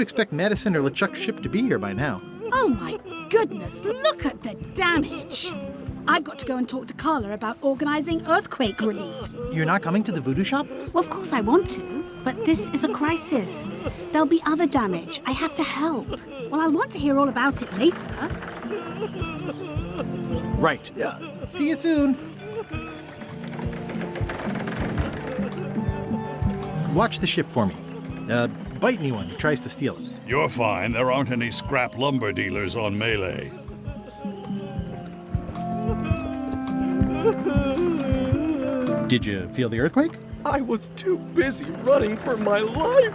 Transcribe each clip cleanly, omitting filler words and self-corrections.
would expect Madison or LeChuck's ship to be here by now. Oh my goodness, look at the damage! I've got to go and talk to Carla about organising earthquake relief. You're not coming to the voodoo shop? Well, of course I want to, but this is a crisis. There'll be other damage. I have to help. Well, I'll want to hear all about it later. Right. See you soon. Watch the ship for me. Bite anyone who tries to steal it. You're fine. There aren't any scrap lumber dealers on Melee. Did you feel the earthquake? I was too busy running for my life.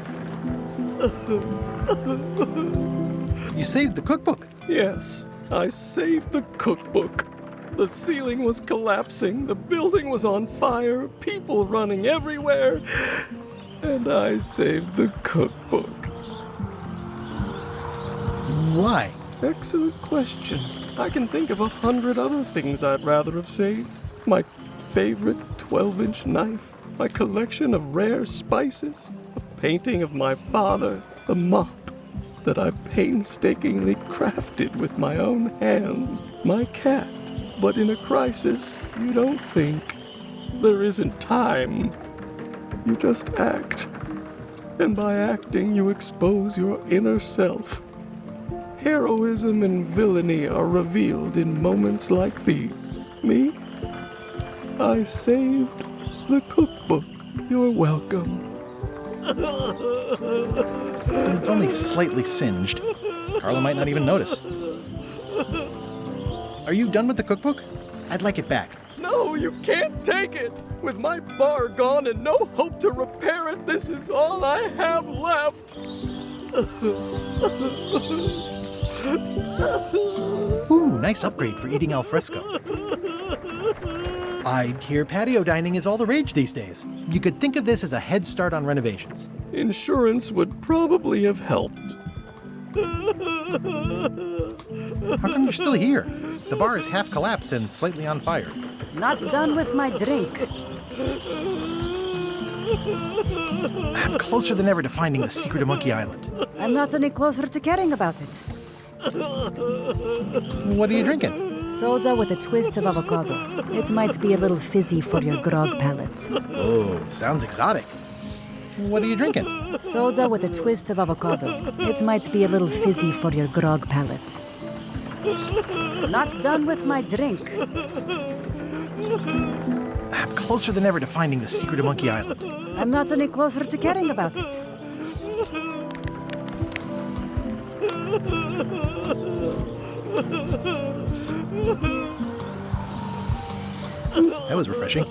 You saved the cookbook. Yes, I saved the cookbook. The ceiling was collapsing, the building was on fire, people running everywhere, and I saved the cookbook. Why? Excellent question. I can think of 100 other things I'd rather have saved. My favorite 12-inch knife, my collection of rare spices, a painting of my father, the mop that I painstakingly crafted with my own hands, my cat. But in a crisis, you don't think. There isn't time. You just act. And by acting, you expose your inner self. Heroism and villainy are revealed in moments like these. Me? I saved the cookbook. You're welcome. It's only slightly singed. Carla might not even notice. Are you done with the cookbook? I'd like it back. No, you can't take it! With my bar gone and no hope to repair it, this is all I have left! Ooh, nice upgrade for eating al fresco. I hear patio dining is all the rage these days. You could think of this as a head start on renovations. Insurance would probably have helped. How come you're still here? The bar is half collapsed and slightly on fire. Not done with my drink. I'm closer than ever to finding the secret of Monkey Island. I'm not any closer to caring about it. What are you drinking? Soda with a twist of avocado. It might be a little fizzy for your grog palates. Oh, sounds exotic. What are you drinking? Soda with a twist of avocado. It might be a little fizzy for your grog palates. Not done with my drink. I'm closer than ever to finding the secret of Monkey Island. I'm not any closer to caring about it. That was refreshing.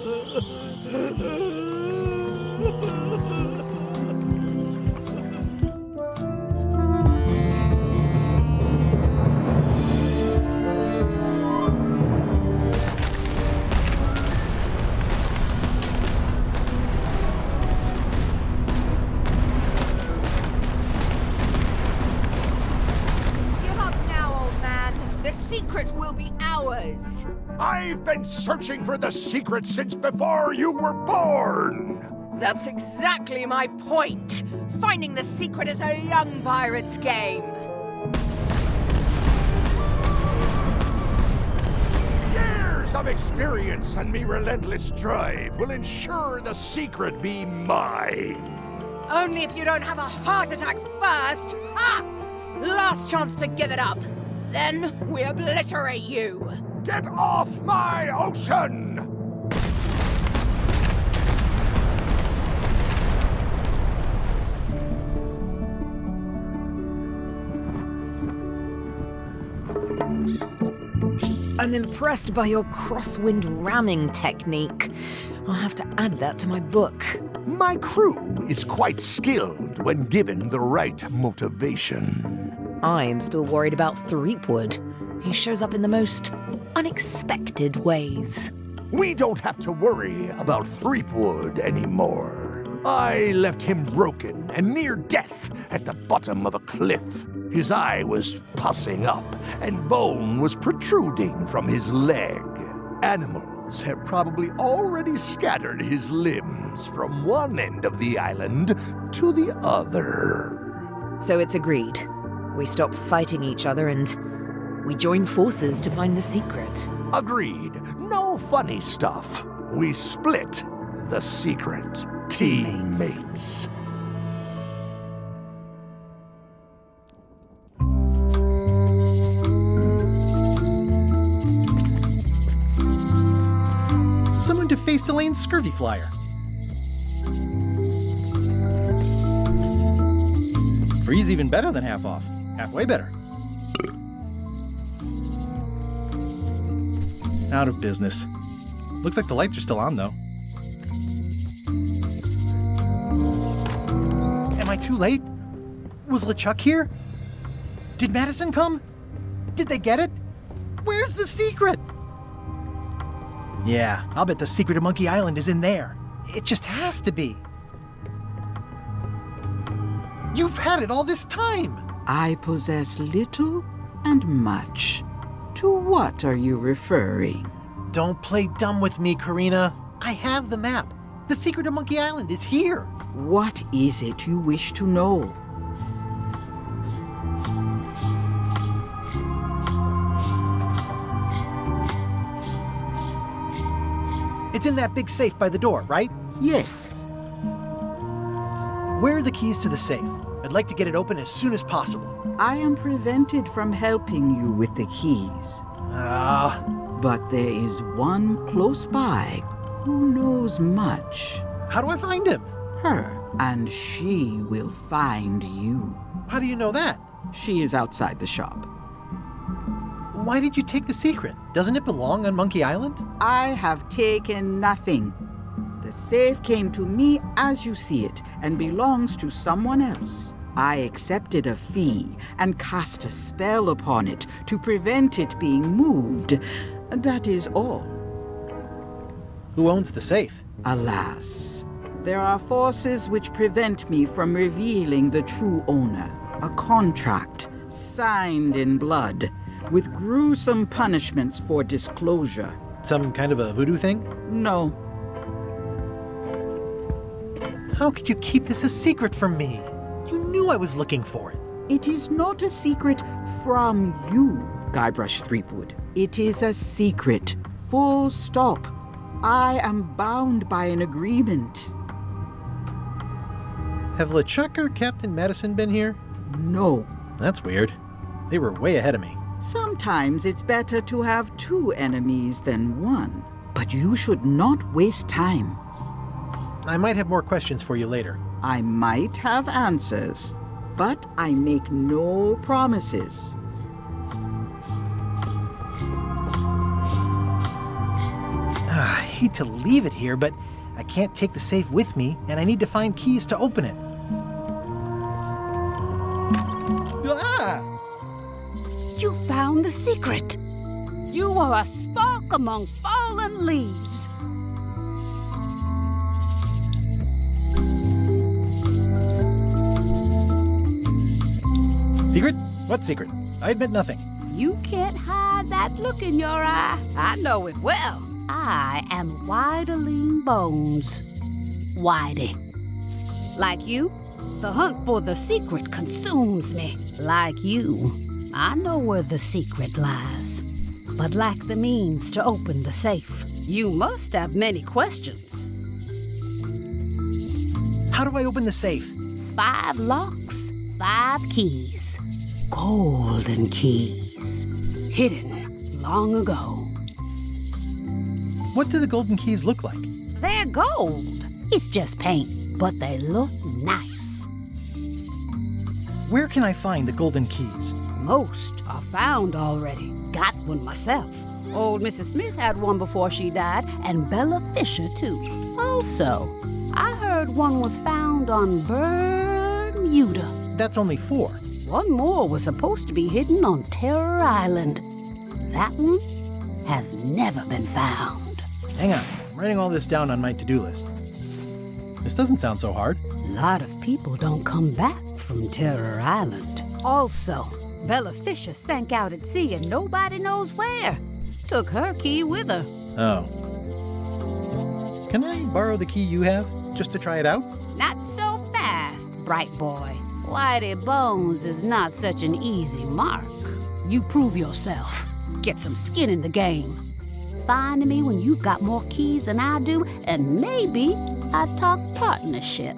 I've been searching for the secret since before you were born! That's exactly my point! Finding the secret is a young pirate's game! Years of experience and me relentless drive will ensure the secret be mine! Only if you don't have a heart attack first! Ha! Last chance to give it up! Then we obliterate you! Get off my ocean! I'm impressed by your crosswind ramming technique. I'll have to add that to my book. My crew is quite skilled when given the right motivation. I am still worried about Threepwood. He shows up in the most unexpected ways. We don't have to worry about Threepwood anymore. I left him broken and near death at the bottom of a cliff. His eye was pussing up, and bone was protruding from his leg. Animals have probably already scattered his limbs from one end of the island to the other. So it's agreed. We stop fighting each other and we join forces to find the secret. Agreed. No funny stuff. We split the secret. Teammates. Someone defaced Elaine's scurvy flyer. Free's even better than half off. Halfway better. Out of business. Looks like the lights are still on, though. Am I too late? Was LeChuck here? Did Madison come? Did they get it? Where's the secret? Yeah, I'll bet the secret of Monkey Island is in there. It just has to be. You've had it all this time. I possess little and much. To what are you referring? Don't play dumb with me, Karina. I have the map. The secret of Monkey Island is here. What is it you wish to know? It's in that big safe by the door, right? Yes. Where are the keys to the safe? I'd like to get it open as soon as possible. I am prevented from helping you with the keys. But there is one close by who knows much. How do I find him? Her, and she will find you. How do you know that? She is outside the shop. Why did you take the secret? Doesn't it belong on Monkey Island? I have taken nothing. The safe came to me as you see it and belongs to someone else. I accepted a fee and cast a spell upon it to prevent it being moved. That is all. Who owns the safe? Alas, there are forces which prevent me from revealing the true owner. A contract signed in blood with gruesome punishments for disclosure. Some kind of a voodoo thing? No. How could you keep this a secret from me? You knew I was looking for it. It is not a secret from you, Guybrush Threepwood. It is a secret. Full stop. I am bound by an agreement. Have LeChuck or Captain Madison been here? No. That's weird. They were way ahead of me. Sometimes it's better to have two enemies than one. But you should not waste time. I might have more questions for you later. I might have answers, but I make no promises. I hate to leave it here, but I can't take the safe with me, and I need to find keys to open it. You found the secret. You are a spark among fallen leaves. Secret? What secret? I admit nothing. You can't hide that look in your eye. I know it well. I am Whiteling Bones. Whitey. Like you, the hunt for the secret consumes me. Like you, I know where the secret lies, but lack the means to open the safe. You must have many questions. How do I open the safe? 5 locks, 5 keys. Golden keys. Hidden long ago. What do the golden keys look like? They're gold. It's just paint, but they look nice. Where can I find the golden keys? Most are found already. Got one myself. Old Mrs. Smith had one before she died, and Bella Fisher, too. Also, I heard one was found on Bermuda. That's only 4. One more was supposed to be hidden on Terror Island. That one has never been found. Hang on, I'm writing all this down on my to-do list. This doesn't sound so hard. A lot of people don't come back from Terror Island. Also, Bella Fisher sank out at sea and nobody knows where. Took her key with her. Oh. Can I borrow the key you have, just to try it out? Not so fast, bright boy. Whitey Bones is not such an easy mark. You prove yourself. Get some skin in the game. Find me when you've got more keys than I do, and maybe I'd talk partnership.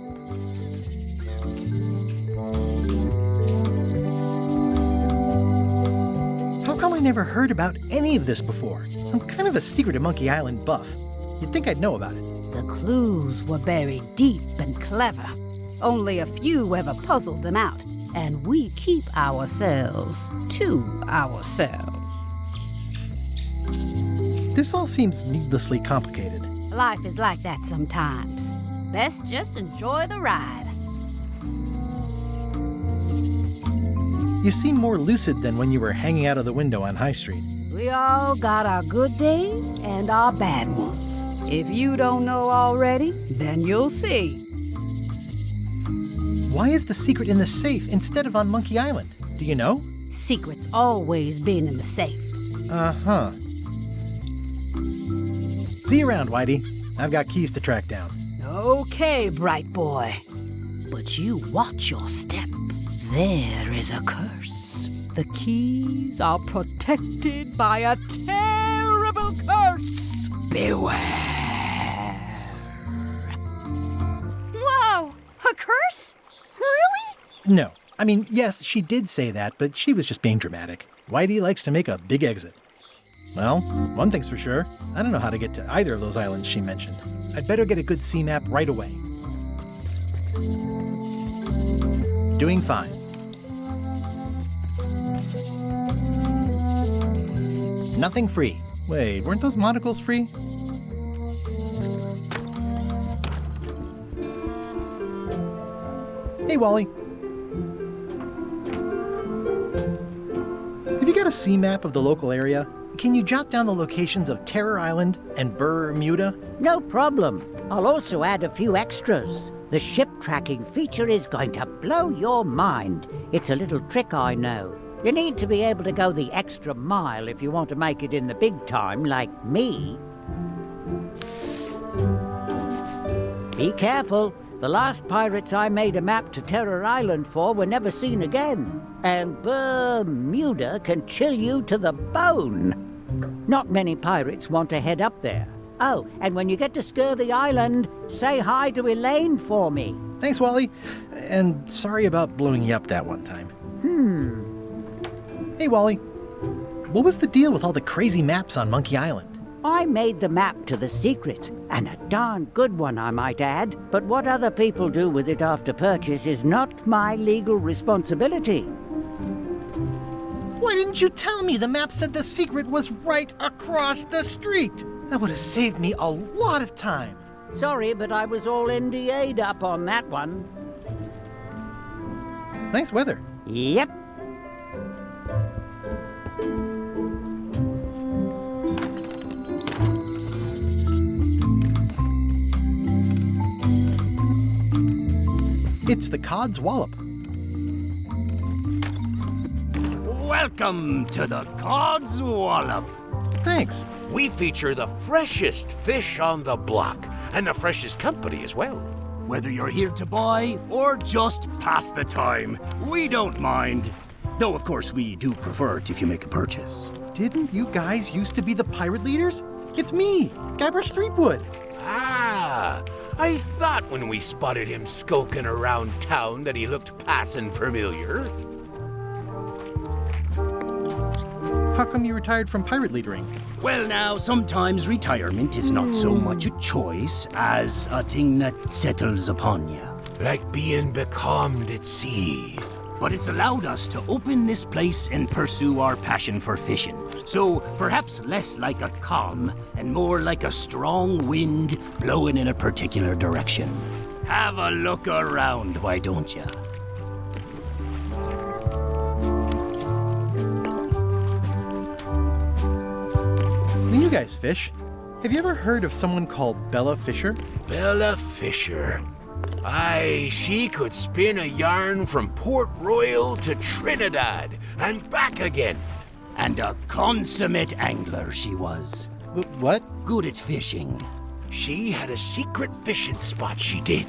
How come I never heard about any of this before? I'm kind of a Secret of Monkey Island buff. You'd think I'd know about it. The clues were buried deep and clever. Only a few ever puzzled them out, and we keep ourselves to ourselves. This all seems needlessly complicated. Life is like that sometimes. Best just enjoy the ride. You seem more lucid than when you were hanging out of the window on High Street. We all got our good days and our bad ones. If you don't know already, then you'll see. Why is the secret in the safe instead of on Monkey Island? Do you know? Secret's always been in the safe. Uh-huh. See you around, Whitey. I've got keys to track down. Okay, bright boy. But you watch your step. There is a curse. The keys are protected by a terrible curse. Beware. Whoa! A curse? Really? No. I mean, yes, she did say that, but she was just being dramatic. Whitey likes to make a big exit. Well, one thing's for sure. I don't know how to get to either of those islands she mentioned. I'd better get a good sea map right away. Doing fine. Nothing free. Wait, weren't those monocles free? Hey, Wally. Have you got a sea map of the local area? Can you jot down the locations of Terror Island and Bermuda? No problem. I'll also add a few extras. The ship tracking feature is going to blow your mind. It's a little trick I know. You need to be able to go the extra mile if you want to make it in the big time, like me. Be careful. The last pirates I made a map to Terror Island for were never seen again. And Bermuda can chill you to the bone. Not many pirates want to head up there. Oh, and when you get to Scurvy Island, say hi to Elaine for me. Thanks, Wally. And sorry about blowing you up that one time. Hey, Wally. What was the deal with all the crazy maps on Monkey Island? I made the map to the secret, and a darn good one, I might add. But what other people do with it after purchase is not my legal responsibility. Why didn't you tell me the map said the secret was right across the street? That would have saved me a lot of time. Sorry, but I was all NDA'd up on that one. Nice weather. Yep. It's the Cod's Wallop. Welcome to the Cod's Wallop. Thanks. We feature the freshest fish on the block, and the freshest company as well. Whether you're here to buy or just pass the time, we don't mind. Though, of course, we do prefer it if you make a purchase. Didn't you guys used to be the pirate leaders? It's me, Guybrush Threepwood. Ah, I thought when we spotted him skulking around town that he looked passing familiar. How come you retired from pirate leadering? Well, now, sometimes retirement is not so much a choice as a thing that settles upon you. Like being becalmed at sea. But it's allowed us to open this place and pursue our passion for fishing. So perhaps less like a calm and more like a strong wind blowing in a particular direction. Have a look around, why don't you? When you guys fish, have you ever heard of someone called Bella Fisher? Bella Fisher. Aye, she could spin a yarn from Port Royal to Trinidad and back again. And a consummate angler she was. What? Good at fishing. She had a secret fishing spot, she did.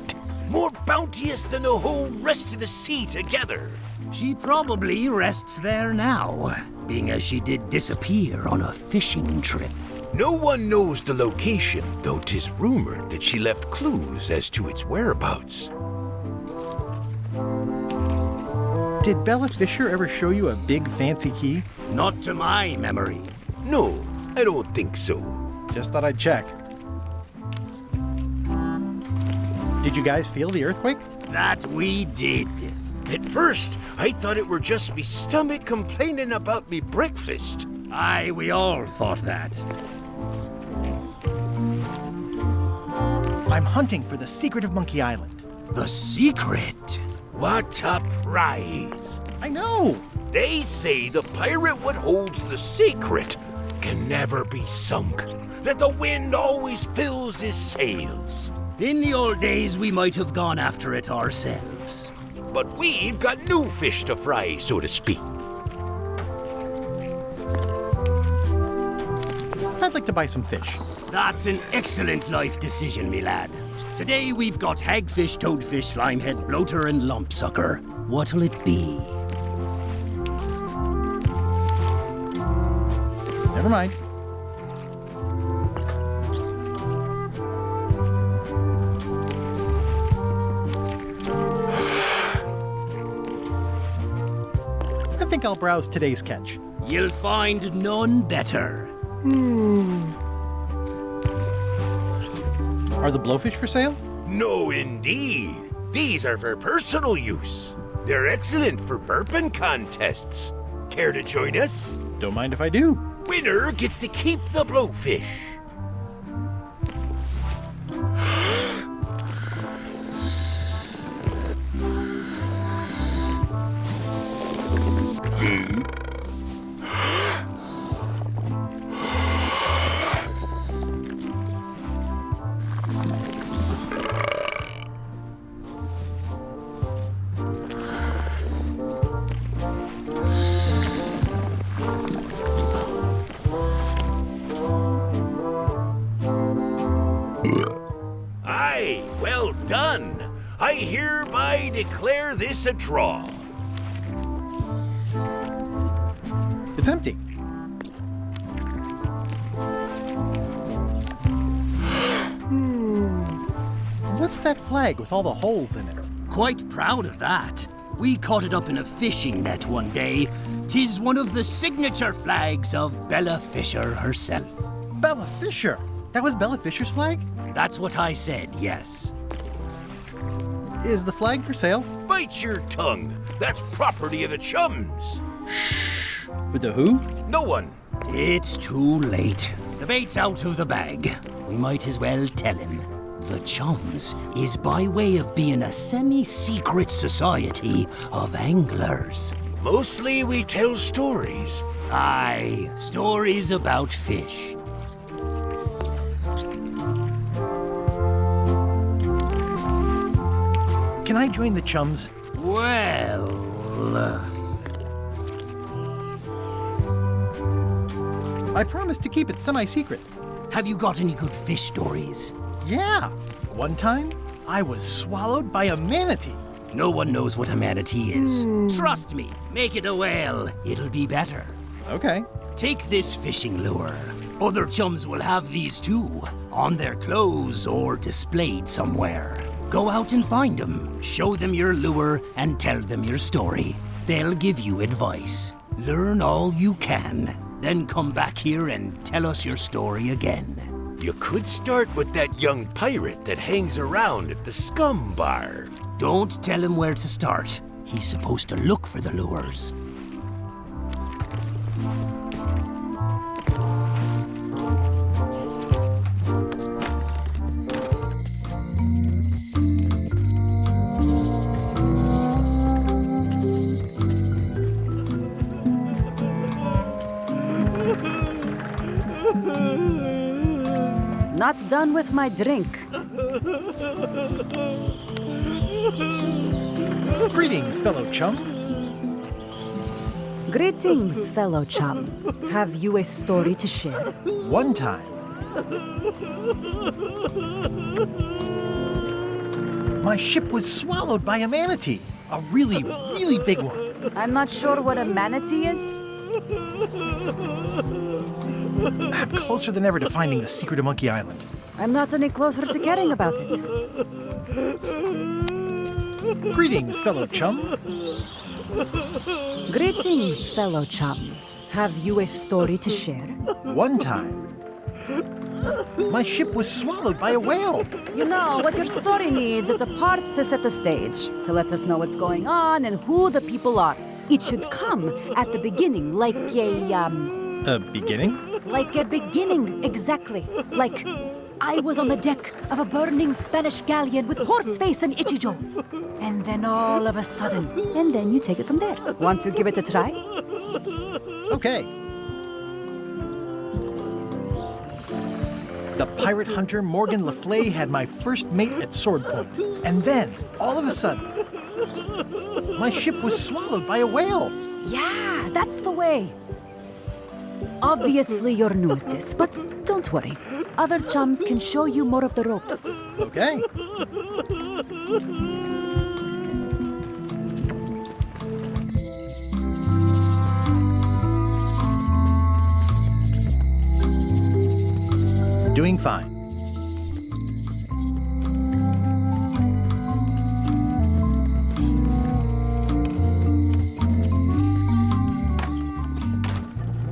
More bounteous than the whole rest of the sea together. She probably rests there now, being as she did disappear on a fishing trip. No one knows the location, though 'tis rumored that she left clues as to its whereabouts. Did Bella Fisher ever show you a big fancy key? Not to my memory. No, I don't think so. Just thought I'd check. Did you guys feel the earthquake? That we did. At first, I thought it were just me stomach complaining about me breakfast. Aye, we all thought that. I'm hunting for the secret of Monkey Island. The secret? What a prize! I know! They say the pirate what holds the secret can never be sunk, that the wind always fills his sails. In the old days, we might have gone after it ourselves. But we've got new fish to fry, so to speak. I'd like to buy some fish. That's an excellent life decision, me lad. Today we've got hagfish, toadfish, slimehead, bloater, and lumpsucker. What'll it be? Never mind. I think I'll browse today's catch. You'll find none better. Are the blowfish for sale? No, indeed. These are for personal use. They're excellent for burping contests. Care to join us? Don't mind if I do. Winner gets to keep the blowfish. Aye, well done. I hereby declare this a draw. It's empty. What's that flag with all the holes in it? Quite proud of that. We caught it up in a fishing net one day. 'Tis one of the signature flags of Bella Fisher herself. Bella Fisher? That was Bella Fisher's flag? That's what I said, yes. Is the flag for sale? Bite your tongue. That's property of the chums. With the who? No one. It's too late. The bait's out of the bag. We might as well tell him. The Chums is by way of being a semi-secret society of anglers. Mostly we tell stories. Aye, stories about fish. Can I join the chums? Well... I promised to keep it semi-secret. Have you got any good fish stories? Yeah. One time, I was swallowed by a manatee. No one knows what a manatee is. Trust me, make it a whale. It'll be better. Okay. Take this fishing lure. Other chums will have these too, on their clothes or displayed somewhere. Go out and find them, show them your lure, and tell them your story. They'll give you advice. Learn all you can, then come back here and tell us your story again. You could start with that young pirate that hangs around at the Scum Bar. Don't tell him where to start. He's supposed to look for the lures. Not done with my drink. Greetings, fellow chum. Greetings, fellow chum. Have you a story to share? One time, My ship was swallowed by a manatee. A really, really big one. I'm not sure what a manatee is. I'm closer than ever to finding the secret of Monkey Island. I'm not any closer to caring about it. Greetings, fellow chum. Greetings, fellow chum. Have you a story to share? One time, my ship was swallowed by a whale. You know, what your story needs is a part to set the stage, to let us know what's going on and who the people are. It should come at the beginning, like A beginning? Like a beginning, exactly. Like, I was on the deck of a burning Spanish galleon with Horseface and Ichijo. And then all of a sudden, and then you take it from there. Want to give it a try? Okay. The pirate hunter Morgan Le Fay had my first mate at sword point. And then, all of a sudden, my ship was swallowed by a whale. Yeah, that's the way. Obviously, you're new at this, but don't worry. Other chums can show you more of the ropes. Okay. Doing fine.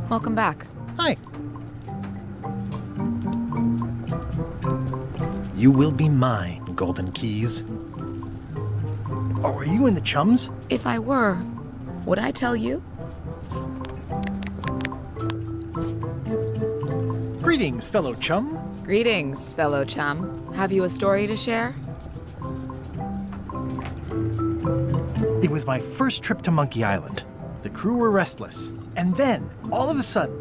Welcome back. Hi. You will be mine, Golden Keys. Oh, are you in the chums? If I were, would I tell you? Greetings, fellow chum. Greetings, fellow chum. Have you a story to share? It was my first trip to Monkey Island. The crew were restless. And then, all of a sudden,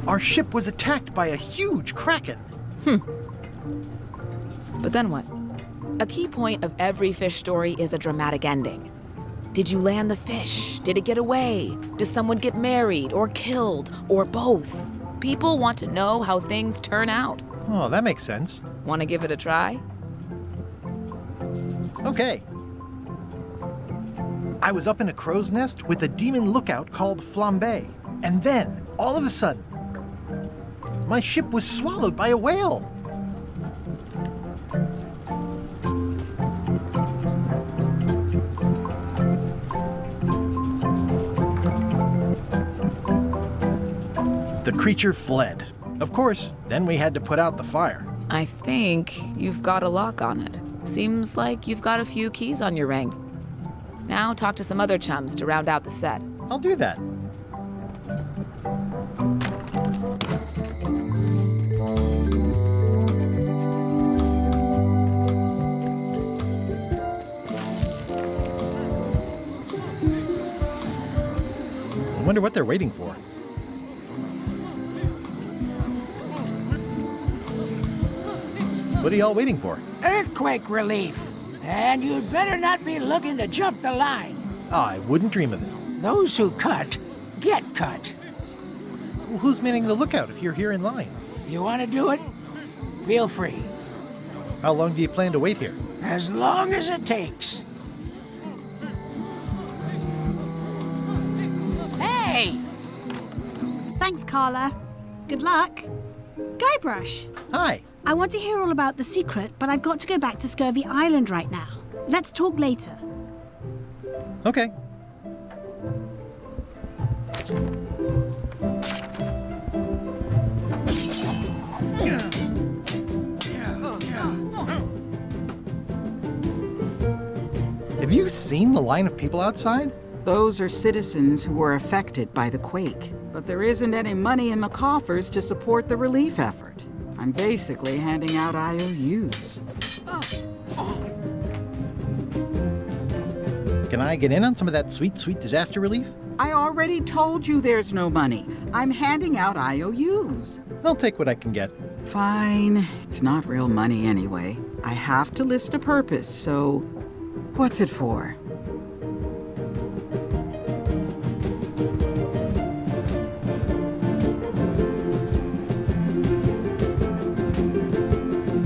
our ship was attacked by a huge kraken. But then what? A key point of every fish story is a dramatic ending. Did you land the fish? Did it get away? Does someone get married or killed or both? People want to know how things turn out. Oh, that makes sense. Want to give it a try? Okay. I was up in a crow's nest with a demon lookout called Flambe. And then, all of a sudden, my ship was swallowed by a whale. The creature fled. Of course, then we had to put out the fire. I think you've got a lock on it. Seems like you've got a few keys on your ring. Now talk to some other chums to round out the set. I'll do that. I wonder what they're waiting for. What are y'all waiting for? Earthquake relief. And you'd better not be looking to jump the line. I wouldn't dream of it. Those who cut, get cut. Well, who's manning the lookout if you're here in line? You want to do it? Feel free. How long do you plan to wait here? As long as it takes. Hey! Thanks, Carla. Good luck. Guybrush. Hi. I want to hear all about the secret, but I've got to go back to Scurvy Island right now. Let's talk later. Okay. Have you seen the line of people outside? Those are citizens who were affected by the quake. But there isn't any money in the coffers to support the relief effort. I'm basically handing out IOUs. Can I get in on some of that sweet, sweet disaster relief? I already told you there's no money. I'm handing out IOUs. I'll take what I can get. Fine. It's not real money anyway. I have to list a purpose, so what's it for?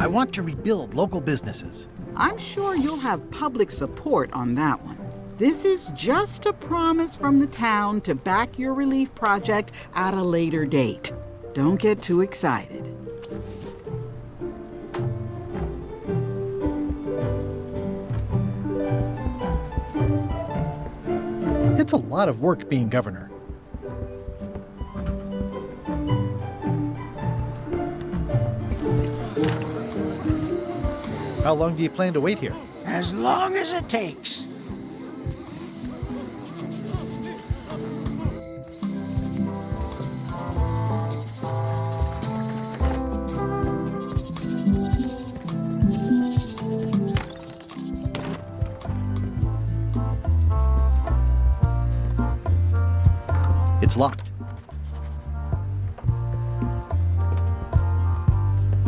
I want to rebuild local businesses. I'm sure you'll have public support on that one. This is just a promise from the town to back your relief project at a later date. Don't get too excited. It's a lot of work being governor. How long do you plan to wait here? As long as it takes. It's locked.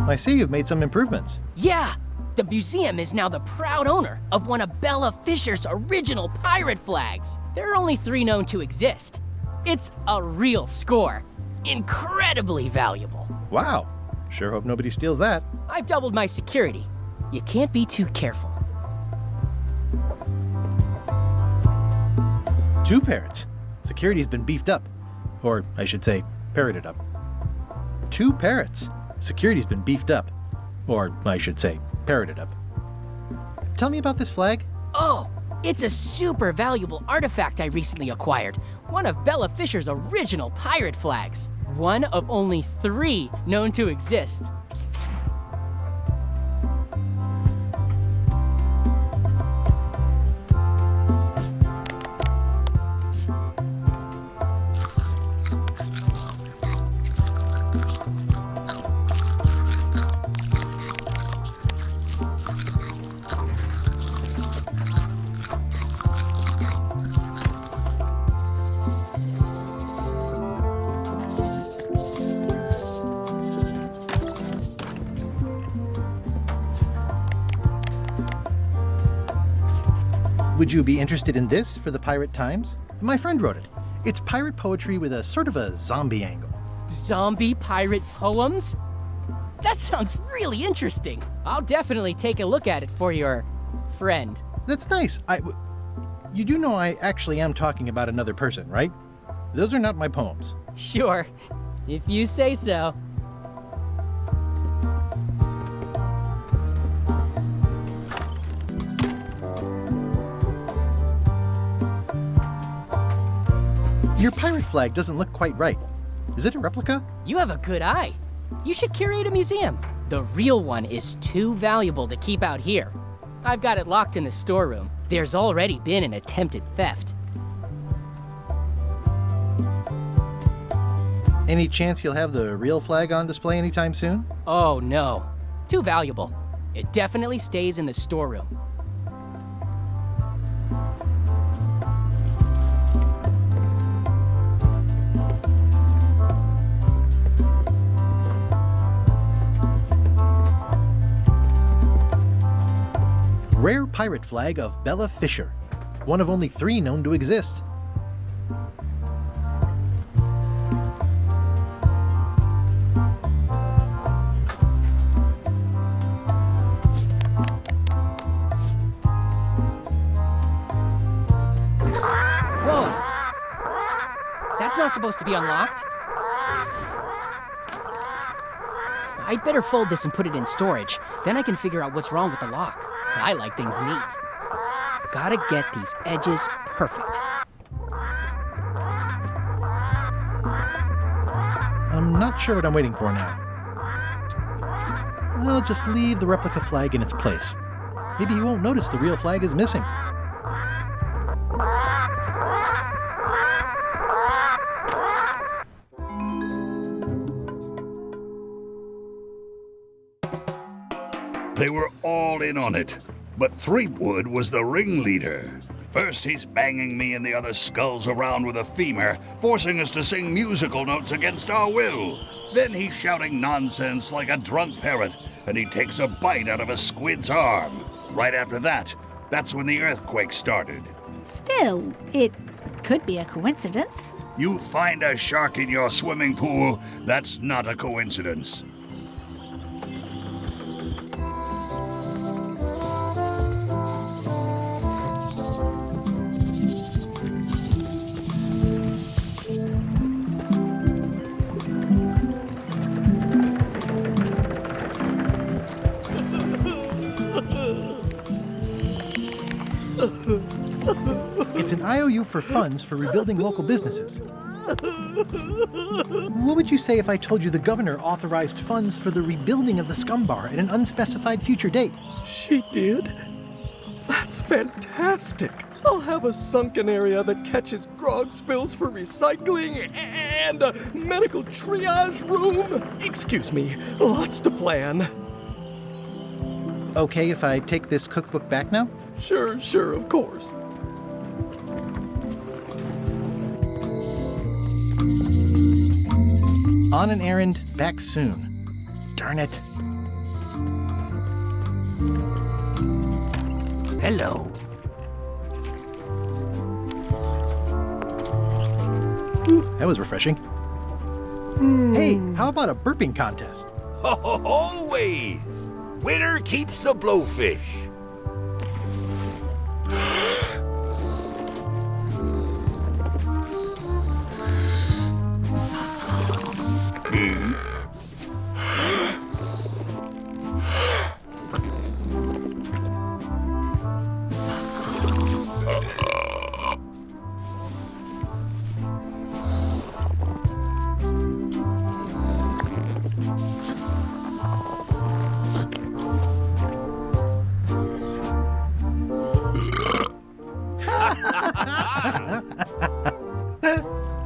I see you've made some improvements. Yeah! The museum is now the proud owner of one of Bella Fisher's original pirate flags. There are only 3 known to exist. It's a real score. Incredibly valuable. Wow. Sure hope nobody steals that. I've doubled my security. You can't be too careful. 2 parrots. Security's been beefed up. Or, I should say, parroted up. 2 parrots. Security's been beefed up. Or, I should say, parroted up. Tell me about this flag. Oh, it's a super valuable artifact I recently acquired. One of Bella Fisher's original pirate flags. One of only 3 known to exist. Would you be interested in this for the Pirate Times? My friend wrote it. It's pirate poetry with a sort of a zombie angle. Zombie pirate poems? That sounds really interesting. I'll definitely take a look at it for your friend. That's nice. You do know I actually am talking about another person, right? Those are not my poems. Sure, if you say so. Your pirate flag doesn't look quite right. Is it a replica? You have a good eye. You should curate a museum. The real one is too valuable to keep out here. I've got it locked in the storeroom. There's already been an attempted theft. Any chance you'll have the real flag on display anytime soon? Oh no, too valuable. It definitely stays in the storeroom. Rare pirate flag of Bella Fisher, one of only 3 known to exist. Whoa! That's not supposed to be unlocked. I'd better fold this and put it in storage. Then I can figure out what's wrong with the lock. I like things neat. Gotta get these edges perfect. I'm not sure what I'm waiting for now. I'll just leave the replica flag in its place. Maybe you won't notice the real flag is missing. They were all in on it, but Threepwood was the ringleader. First, he's banging me and the other skulls around with a femur, forcing us to sing musical notes against our will. Then he's shouting nonsense like a drunk parrot, and he takes a bite out of a squid's arm. Right after that, that's when the earthquake started. Still, it could be a coincidence. You find a shark in your swimming pool, that's not a coincidence. It's an IOU for funds for rebuilding local businesses. What would you say if I told you the governor authorized funds for the rebuilding of the scum bar at an unspecified future date? She did? That's fantastic. I'll have a sunken area that catches grog spills for recycling and a medical triage room. Excuse me, lots to plan. Okay if I take this cookbook back now? Sure, of course. On an errand, back soon. Darn it. Hello. That was refreshing. Hey, how about a burping contest? Always! Winner keeps the blowfish.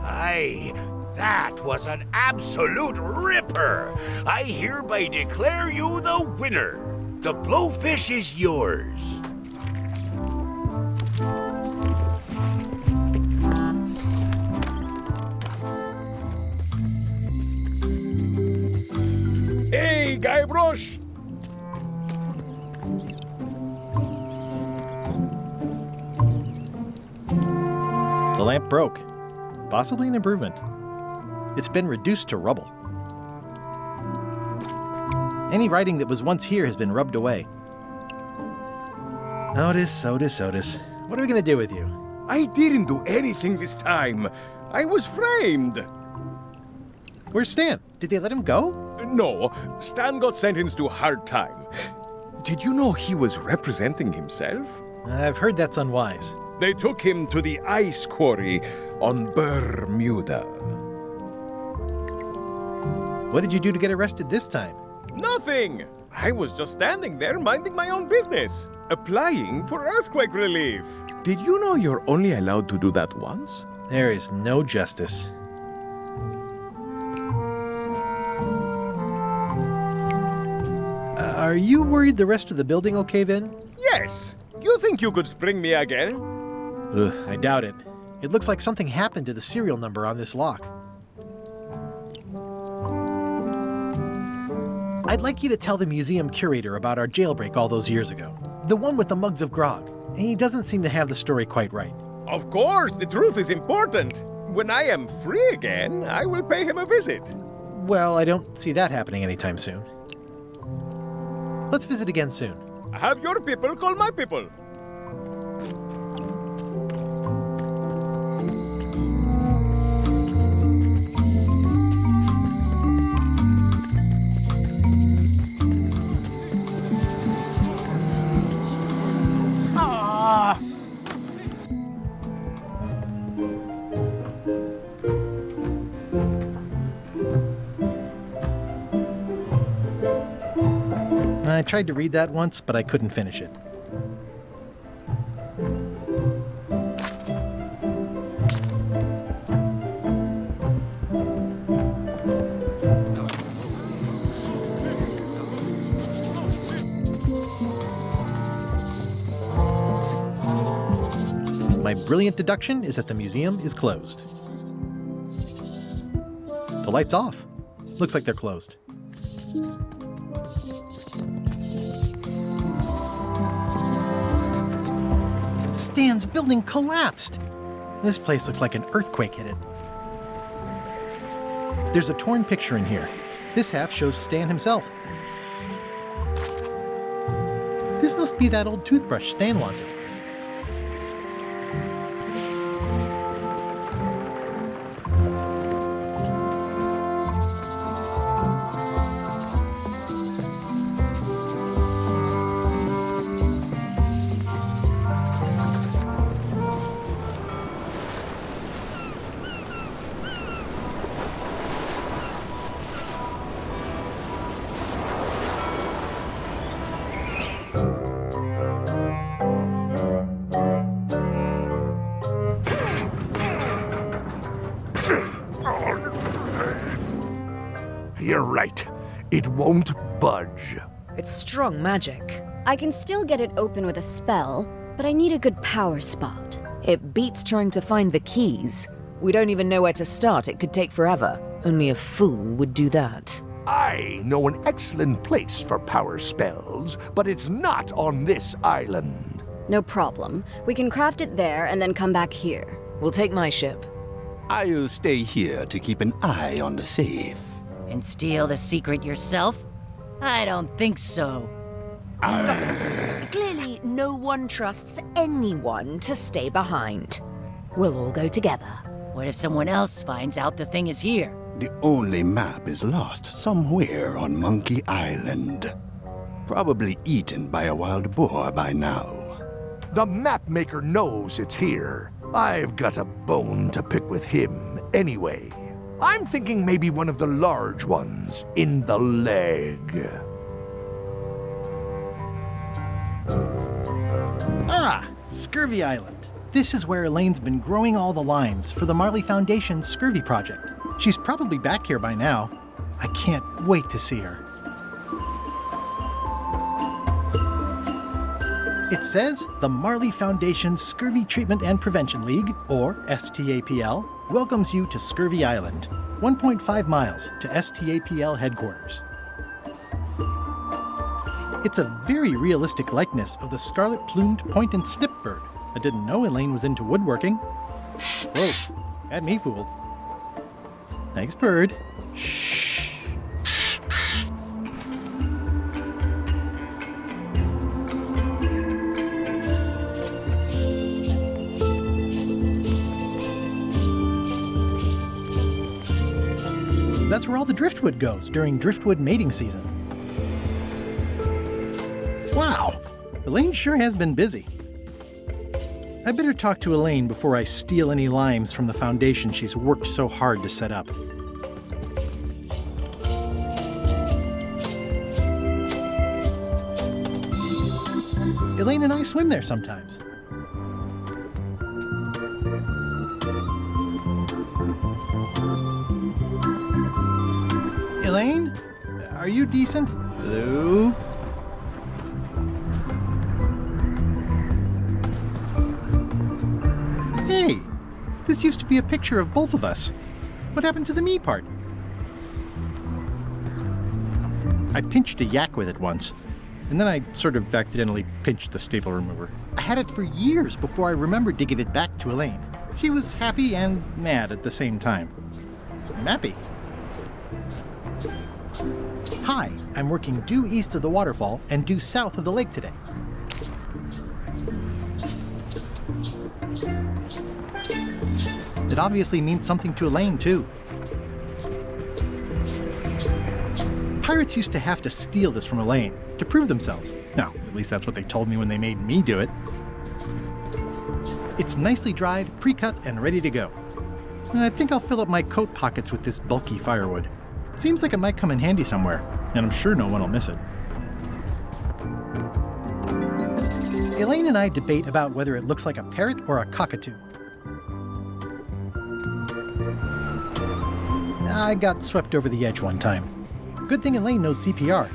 Aye, that was an absolute ripper. I hereby declare you the winner. The blowfish is yours. Hey, Guybrush! The lamp broke. Possibly an improvement. It's been reduced to rubble. Any writing that was once here has been rubbed away. Otis. What are we gonna do with you? I didn't do anything this time. I was framed. Where's Stan? Did they let him go? No, Stan got sentenced to hard time. Did you know he was representing himself? I've heard that's unwise. They took him to the ice quarry on Bermuda. What did you do to get arrested this time? Nothing! I was just standing there minding my own business, applying for earthquake relief. Did you know you're only allowed to do that once? There is no justice. Are you worried the rest of the building will cave in? Yes. You think you could spring me again? Ugh, I doubt it. It looks like something happened to the serial number on this lock. I'd like you to tell the museum curator about our jailbreak all those years ago. The one with the mugs of grog. He doesn't seem to have the story quite right. Of course, the truth is important. When I am free again, I will pay him a visit. Well, I don't see that happening anytime soon. Let's visit again soon. Have your people call my people. I tried to read that once, but I couldn't finish it. My brilliant deduction is that the museum is closed. The light's off. Looks like they're closed. Stan's building collapsed. This place looks like an earthquake hit it. There's a torn picture in here. This half shows Stan himself. This must be that old toothbrush Stan wanted. You're right. It won't budge. It's strong magic. I can still get it open with a spell, but I need a good power spot. It beats trying to find the keys. We don't even know where to start. It could take forever. Only a fool would do that. I know an excellent place for power spells, but it's not on this island. No problem. We can craft it there and then come back here. We'll take my ship. I'll stay here to keep an eye on the safe. And steal the secret yourself? I don't think so. Stop it. Clearly, no one trusts anyone to stay behind. We'll all go together. What if someone else finds out the thing is here? The only map is lost somewhere on Monkey Island. Probably eaten by a wild boar by now. The map maker knows it's here. I've got a bone to pick with him anyway. I'm thinking maybe one of the large ones in the leg. Ah, Scurvy Island. This is where Elaine's been growing all the limes for the Marley Foundation's Scurvy project. She's probably back here by now. I can't wait to see her. It says the Marley Foundation's Scurvy Treatment and Prevention League, or STAPL, welcomes you to Scurvy Island, 1.5 miles to STAPL headquarters. It's a very realistic likeness of the scarlet-plumed point and snip bird. I didn't know Elaine was into woodworking. Whoa, had me fooled. Thanks, bird. Shh. That's where all the driftwood goes during driftwood mating season. Wow, Elaine sure has been busy. I better talk to Elaine before I steal any limes from the foundation she's worked so hard to set up. Elaine and I swim there sometimes. Elaine? Are you decent? Hello? Hey, this used to be a picture of both of us. What happened to the me part? I pinched a yak with it once, and then I sort of accidentally pinched the staple remover. I had it for years before I remembered to give it back to Elaine. She was happy and mad at the same time. I'm happy. Hi, I'm working due east of the waterfall and due south of the lake today. It obviously means something to Elaine, too. Pirates used to have to steal this from Elaine to prove themselves. No, at least that's what they told me when they made me do it. It's nicely dried, pre-cut, and ready to go. I think I'll fill up my coat pockets with this bulky firewood. Seems like it might come in handy somewhere, and I'm sure no one will miss it. Elaine and I debate about whether it looks like a parrot or a cockatoo. I got swept over the edge one time. Good thing Elaine knows CPR.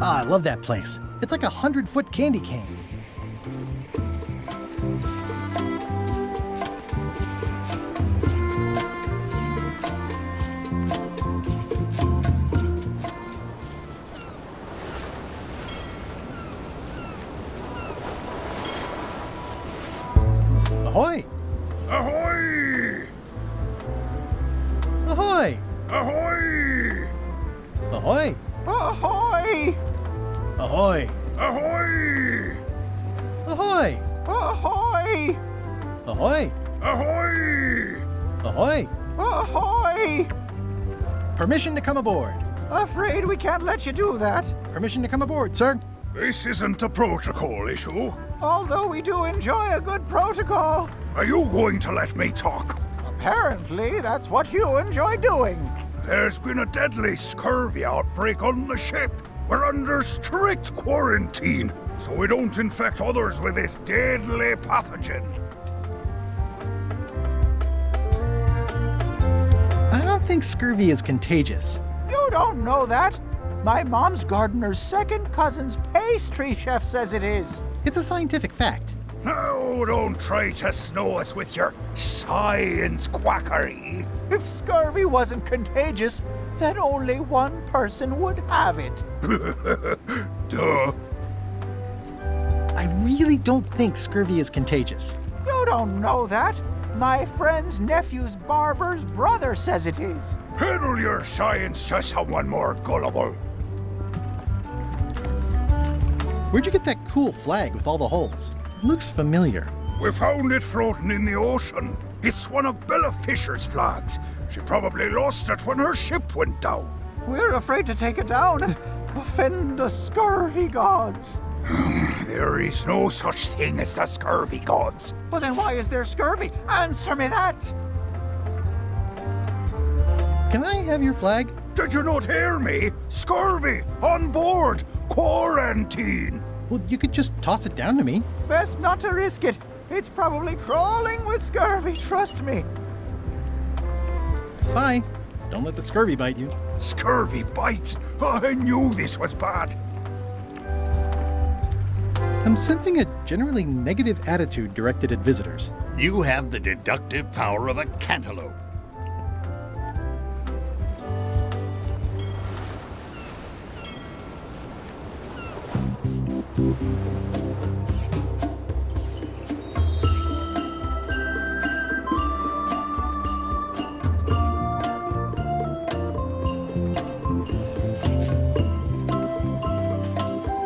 Ah, I love that place. It's like a 100-foot candy cane. Ahoy! Ahoy! Ahoy! Ahoy! Ahoy! Ahoy! Ahoy! Ahoy! Ahoy! Ahoy! Ahoy! Ahoy! Ahoy! Ahoy! Permission to come aboard. Afraid we can't let you do that. Permission to come aboard, sir. This isn't a protocol issue. Although we do enjoy a good protocol. Are you going to let me talk? Apparently, that's what you enjoy doing. There's been a deadly scurvy outbreak on the ship. We're under strict quarantine, so we don't infect others with this deadly pathogen. I don't think scurvy is contagious. You don't know that. My mom's gardener's second cousin's pastry chef says it is. It's a scientific fact. No, don't try to snow us with your science quackery. If scurvy wasn't contagious, then only one person would have it. Duh. I really don't think scurvy is contagious. You don't know that. My friend's nephew's barber's brother says it is. Peddle your science to someone more gullible. Where'd you get that cool flag with all the holes? It looks familiar. We found it floating in the ocean. It's one of Bella Fisher's flags. She probably lost it when her ship went down. We're afraid to take it down and offend the scurvy gods. There is no such thing as the scurvy gods. Well, then why is there scurvy? Answer me that! Can I have your flag? Did you not hear me? Scurvy! On board! Quarantine! Well, you could just toss it down to me. Best not to risk it. It's probably crawling with scurvy, trust me. Bye. Don't let the scurvy bite you. Scurvy bites? I knew this was bad. I'm sensing a generally negative attitude directed at visitors. You have the deductive power of a cantaloupe.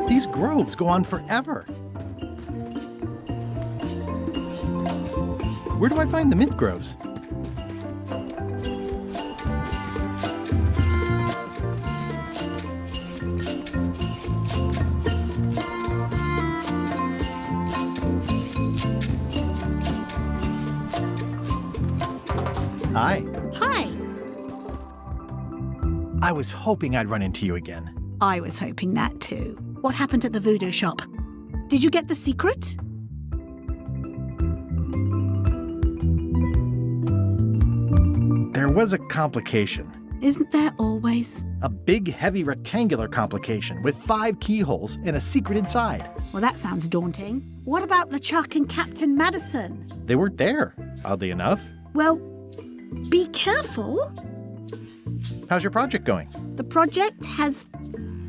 These groves go on forever. Where do I find the mint groves? Hi. Hi. I was hoping I'd run into you again. I was hoping that too. What happened at the voodoo shop? Did you get the secret? There was a complication. Isn't there always? A big, heavy rectangular complication with 5 keyholes and a secret inside. Well, that sounds daunting. What about LeChuck and Captain Madison? They weren't there, oddly enough. Well, be careful. How's your project going? The project has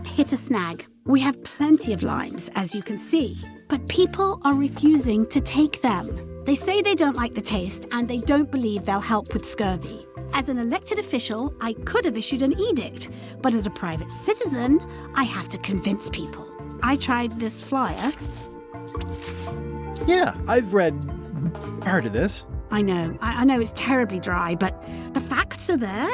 hit a snag. We have plenty of limes, as you can see, but people are refusing to take them. They say they don't like the taste and they don't believe they'll help with scurvy. As an elected official, I could have issued an edict, but as a private citizen, I have to convince people. I tried this flyer. Yeah, I've read part of this. I know it's terribly dry, but the facts are there.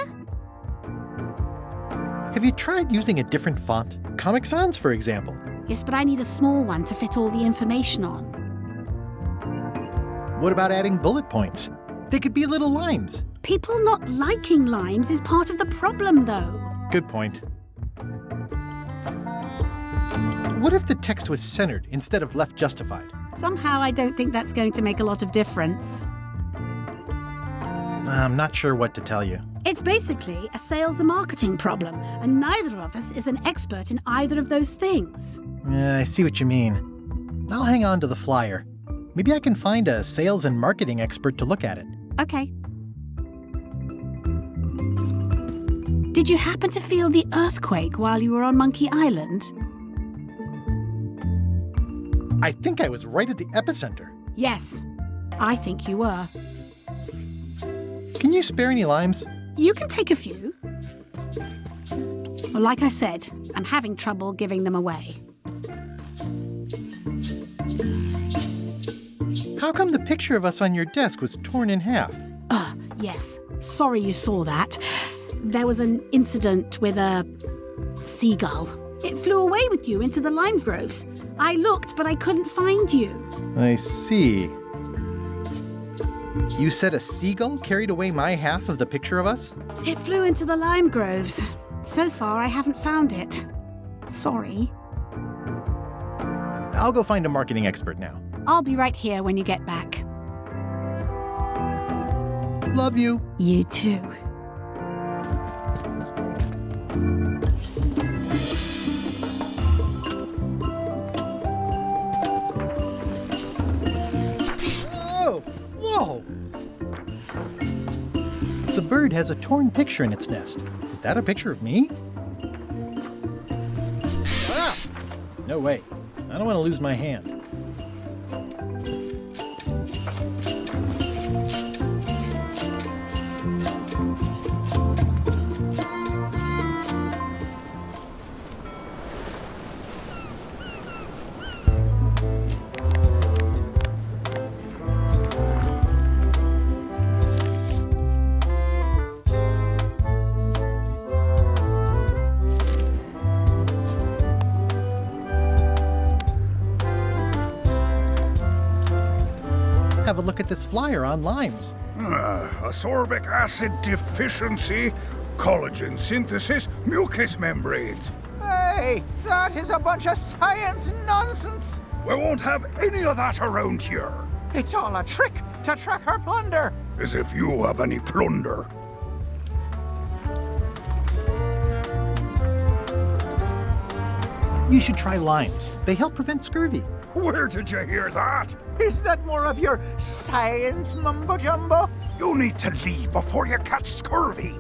Have you tried using a different font? Comic Sans, for example. Yes, but I need a small one to fit all the information on. What about adding bullet points? They could be little limes. People not liking limes is part of the problem, though. Good point. What if the text was centered instead of left justified? Somehow I don't think that's going to make a lot of difference. I'm not sure what to tell you. It's basically a sales and marketing problem, and neither of us is an expert in either of those things. I see what you mean. I'll hang on to the flyer. Maybe I can find a sales and marketing expert to look at it. Okay. Did you happen to feel the earthquake while you were on Monkey Island? I think I was right at the epicenter. Yes, I think you were. Can you spare any limes? You can take a few. Well, like I said, I'm having trouble giving them away. How come the picture of us on your desk was torn in half? Yes. Sorry you saw that. There was an incident with a seagull. It flew away with you into the lime groves. I looked, but I couldn't find you. I see. You said a seagull carried away my half of the picture of us? It flew into the lime groves. So far, I haven't found it. Sorry. I'll go find a marketing expert now. I'll be right here when you get back. Love you. You too. Oh! Whoa! The bird has a torn picture in its nest. Is that a picture of me? Ah! No way. I don't want to lose my hand. Have a look at this flyer on limes. Ascorbic acid deficiency, collagen synthesis, mucous membranes. Hey, that is a bunch of science nonsense. We won't have any of that around here. It's all a trick to track our plunder. As if you have any plunder. You should try limes. They help prevent scurvy. Where did you hear that? Is that more of your science mumbo-jumbo? You need to leave before you catch scurvy.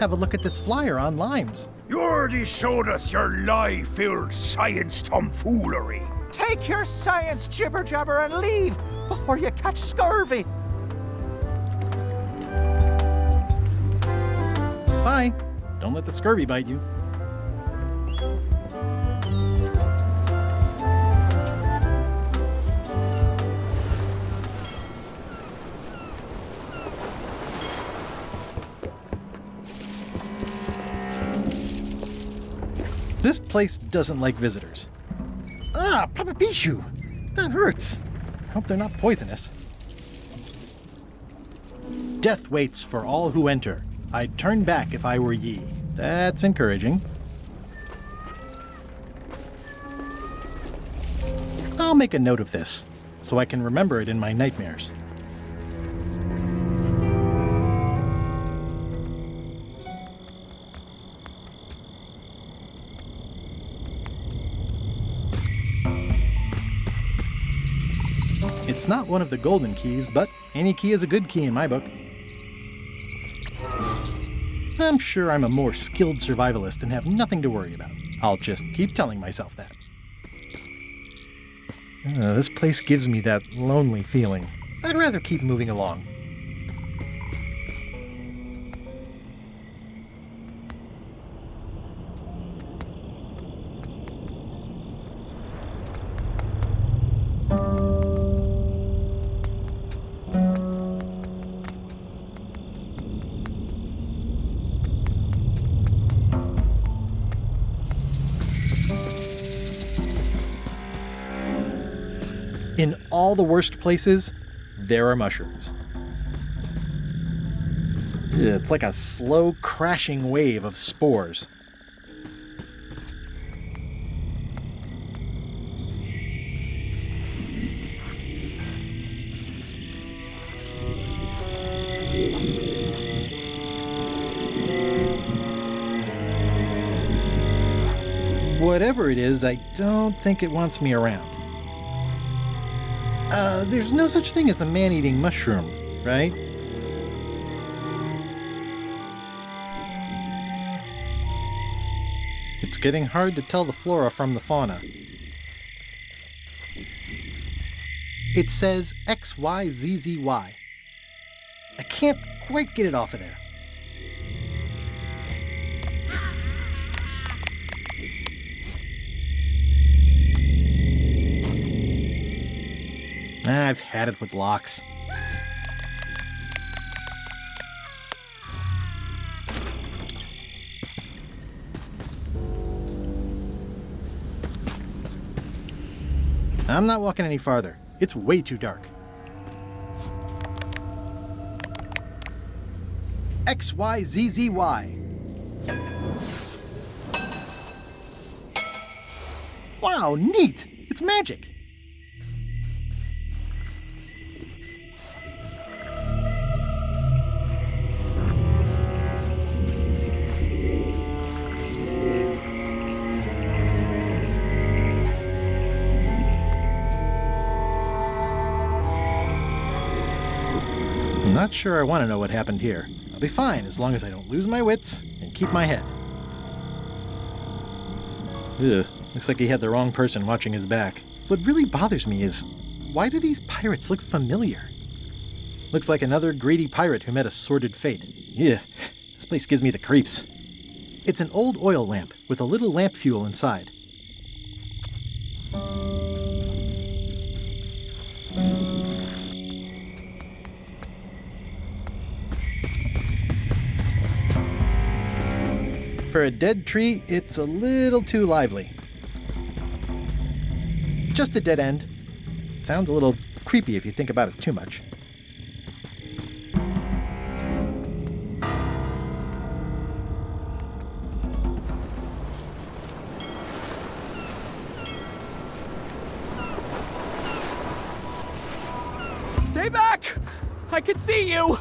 Have a look at this flyer on limes. You already showed us your lie-filled science tomfoolery. Take your science jibber-jabber and leave before you catch scurvy. Bye. Don't let the scurvy bite you. This place doesn't like visitors. Ah, Papa Pichu! That hurts. Hope they're not poisonous. Death waits for all who enter. I'd turn back if I were ye. That's encouraging. I'll make a note of this, so I can remember it in my nightmares. It's not one of the golden keys, but any key is a good key in my book. I'm sure I'm a more skilled survivalist and have nothing to worry about. I'll just keep telling myself that. This place gives me that lonely feeling. I'd rather keep moving along. In all the worst places, there are mushrooms. It's like a slow crashing wave of spores. Whatever it is, I don't think it wants me around. There's no such thing as a man-eating mushroom, right? It's getting hard to tell the flora from the fauna. It says XYZZY. I can't quite get it off of there. I've had it with locks. I'm not walking any farther. It's way too dark. XYZZY. Wow, neat! It's magic! I'm not sure I want to know what happened here. I'll be fine as long as I don't lose my wits and keep my head. Ugh, looks like he had the wrong person watching his back. What really bothers me is, why do these pirates look familiar? Looks like another greedy pirate who met a sordid fate. Yeah, this place gives me the creeps. It's an old oil lamp with a little lamp fuel inside. For a dead tree, it's a little too lively. Just a dead end. Sounds a little creepy if you think about it too much. Stay back! I can see you!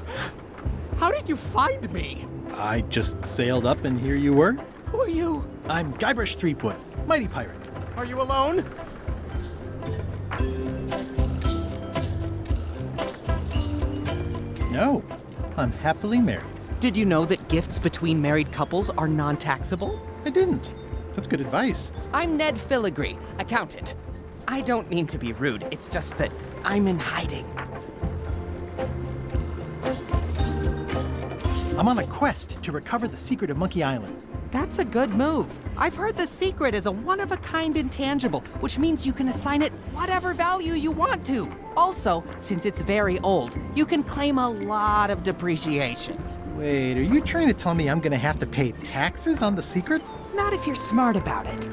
How did you find me? I just sailed up and here you were. Who are you? I'm Guybrush Threepwood, mighty pirate. Are you alone? No, I'm happily married. Did you know that gifts between married couples are non-taxable? I didn't. That's good advice. I'm Ned Filigree, accountant. I don't mean to be rude, it's just that I'm in hiding. I'm on a quest to recover the secret of Monkey Island. That's a good move. I've heard the secret is a one-of-a-kind intangible, which means you can assign it whatever value you want to. Also, since it's very old, you can claim a lot of depreciation. Wait, are you trying to tell me I'm gonna have to pay taxes on the secret? Not if you're smart about it.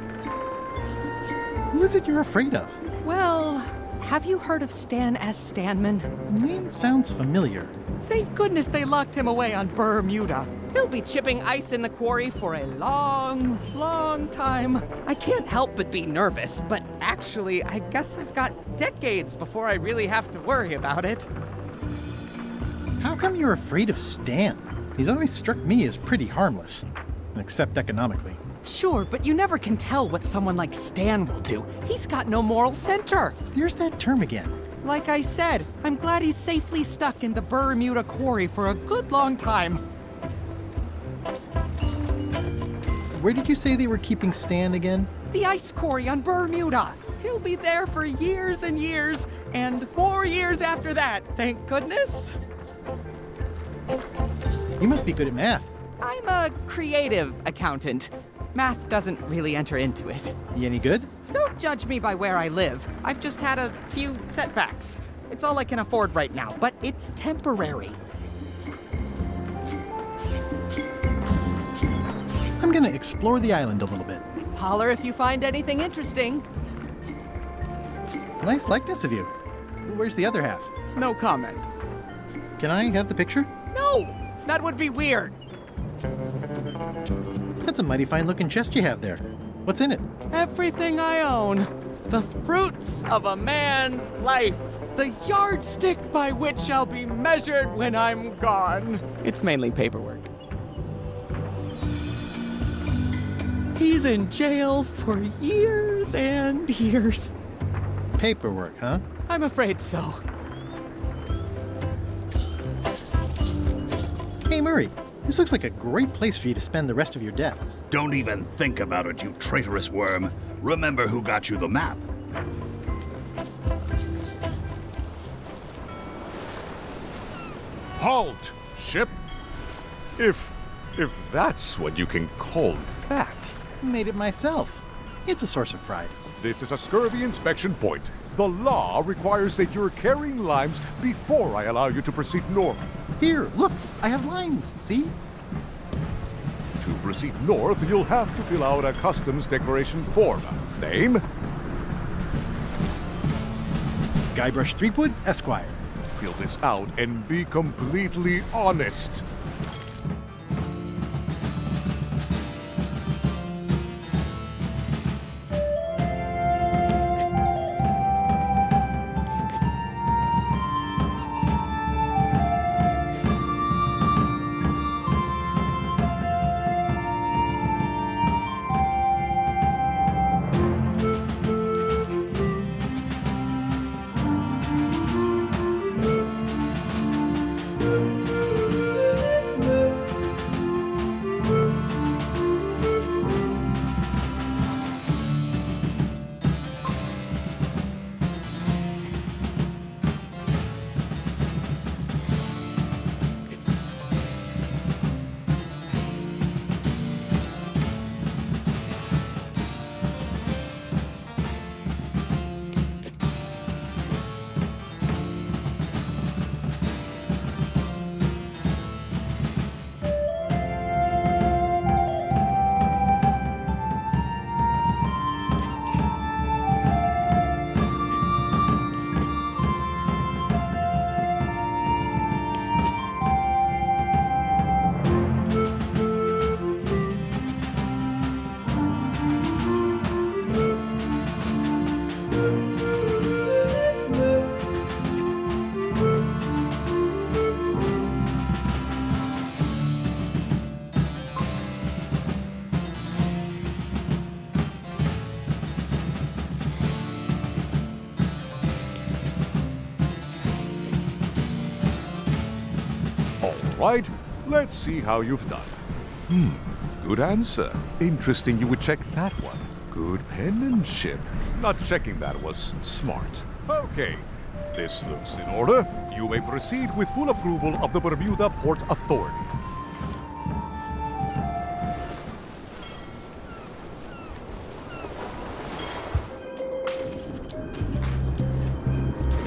Who is it you're afraid of? Well, have you heard of Stan S. Stanman? The name sounds familiar. Thank goodness they locked him away on Bermuda. He'll be chipping ice in the quarry for a long, long time. I can't help but be nervous, but actually, I guess I've got decades before I really have to worry about it. How come you're afraid of Stan? He's always struck me as pretty harmless, except economically. Sure, but you never can tell what someone like Stan will do. He's got no moral center. There's that term again. Like I said, I'm glad he's safely stuck in the Bermuda quarry for a good long time. Where did you say they were keeping Stan again? The ice quarry on Bermuda. He'll be there for years and years, and more years after that, thank goodness. You must be good at math. I'm a creative accountant. Math doesn't really enter into it. You any good? Don't judge me by where I live. I've just had a few setbacks. It's all I can afford right now, but it's temporary. I'm gonna explore the island a little bit. Holler if you find anything interesting. Nice likeness of you. Where's the other half? No comment. Can I have the picture? No! That would be weird. That's a mighty fine looking chest you have there. What's in it? Everything I own. The fruits of a man's life. The yardstick by which I'll be measured when I'm gone. It's mainly paperwork. He's in jail for years and years. Paperwork, huh? I'm afraid so. Hey, Murray. This looks like a great place for you to spend the rest of your death. Don't even think about it, you traitorous worm. Remember who got you the map. Halt, ship! If that's what you can call that. Made it myself. It's a source of pride. This is a scurvy inspection point. The law requires that you're carrying limes before I allow you to proceed north. Here, look, I have lines, see? To proceed north, you'll have to fill out a customs declaration form. Name? Guybrush Threepwood, Esquire. Fill this out and be completely honest. Right, let's see how you've done. Good answer. Interesting you would check that one. Good penmanship. Not checking that was smart. Okay, this looks in order. You may proceed with full approval of the Bermuda Port Authority.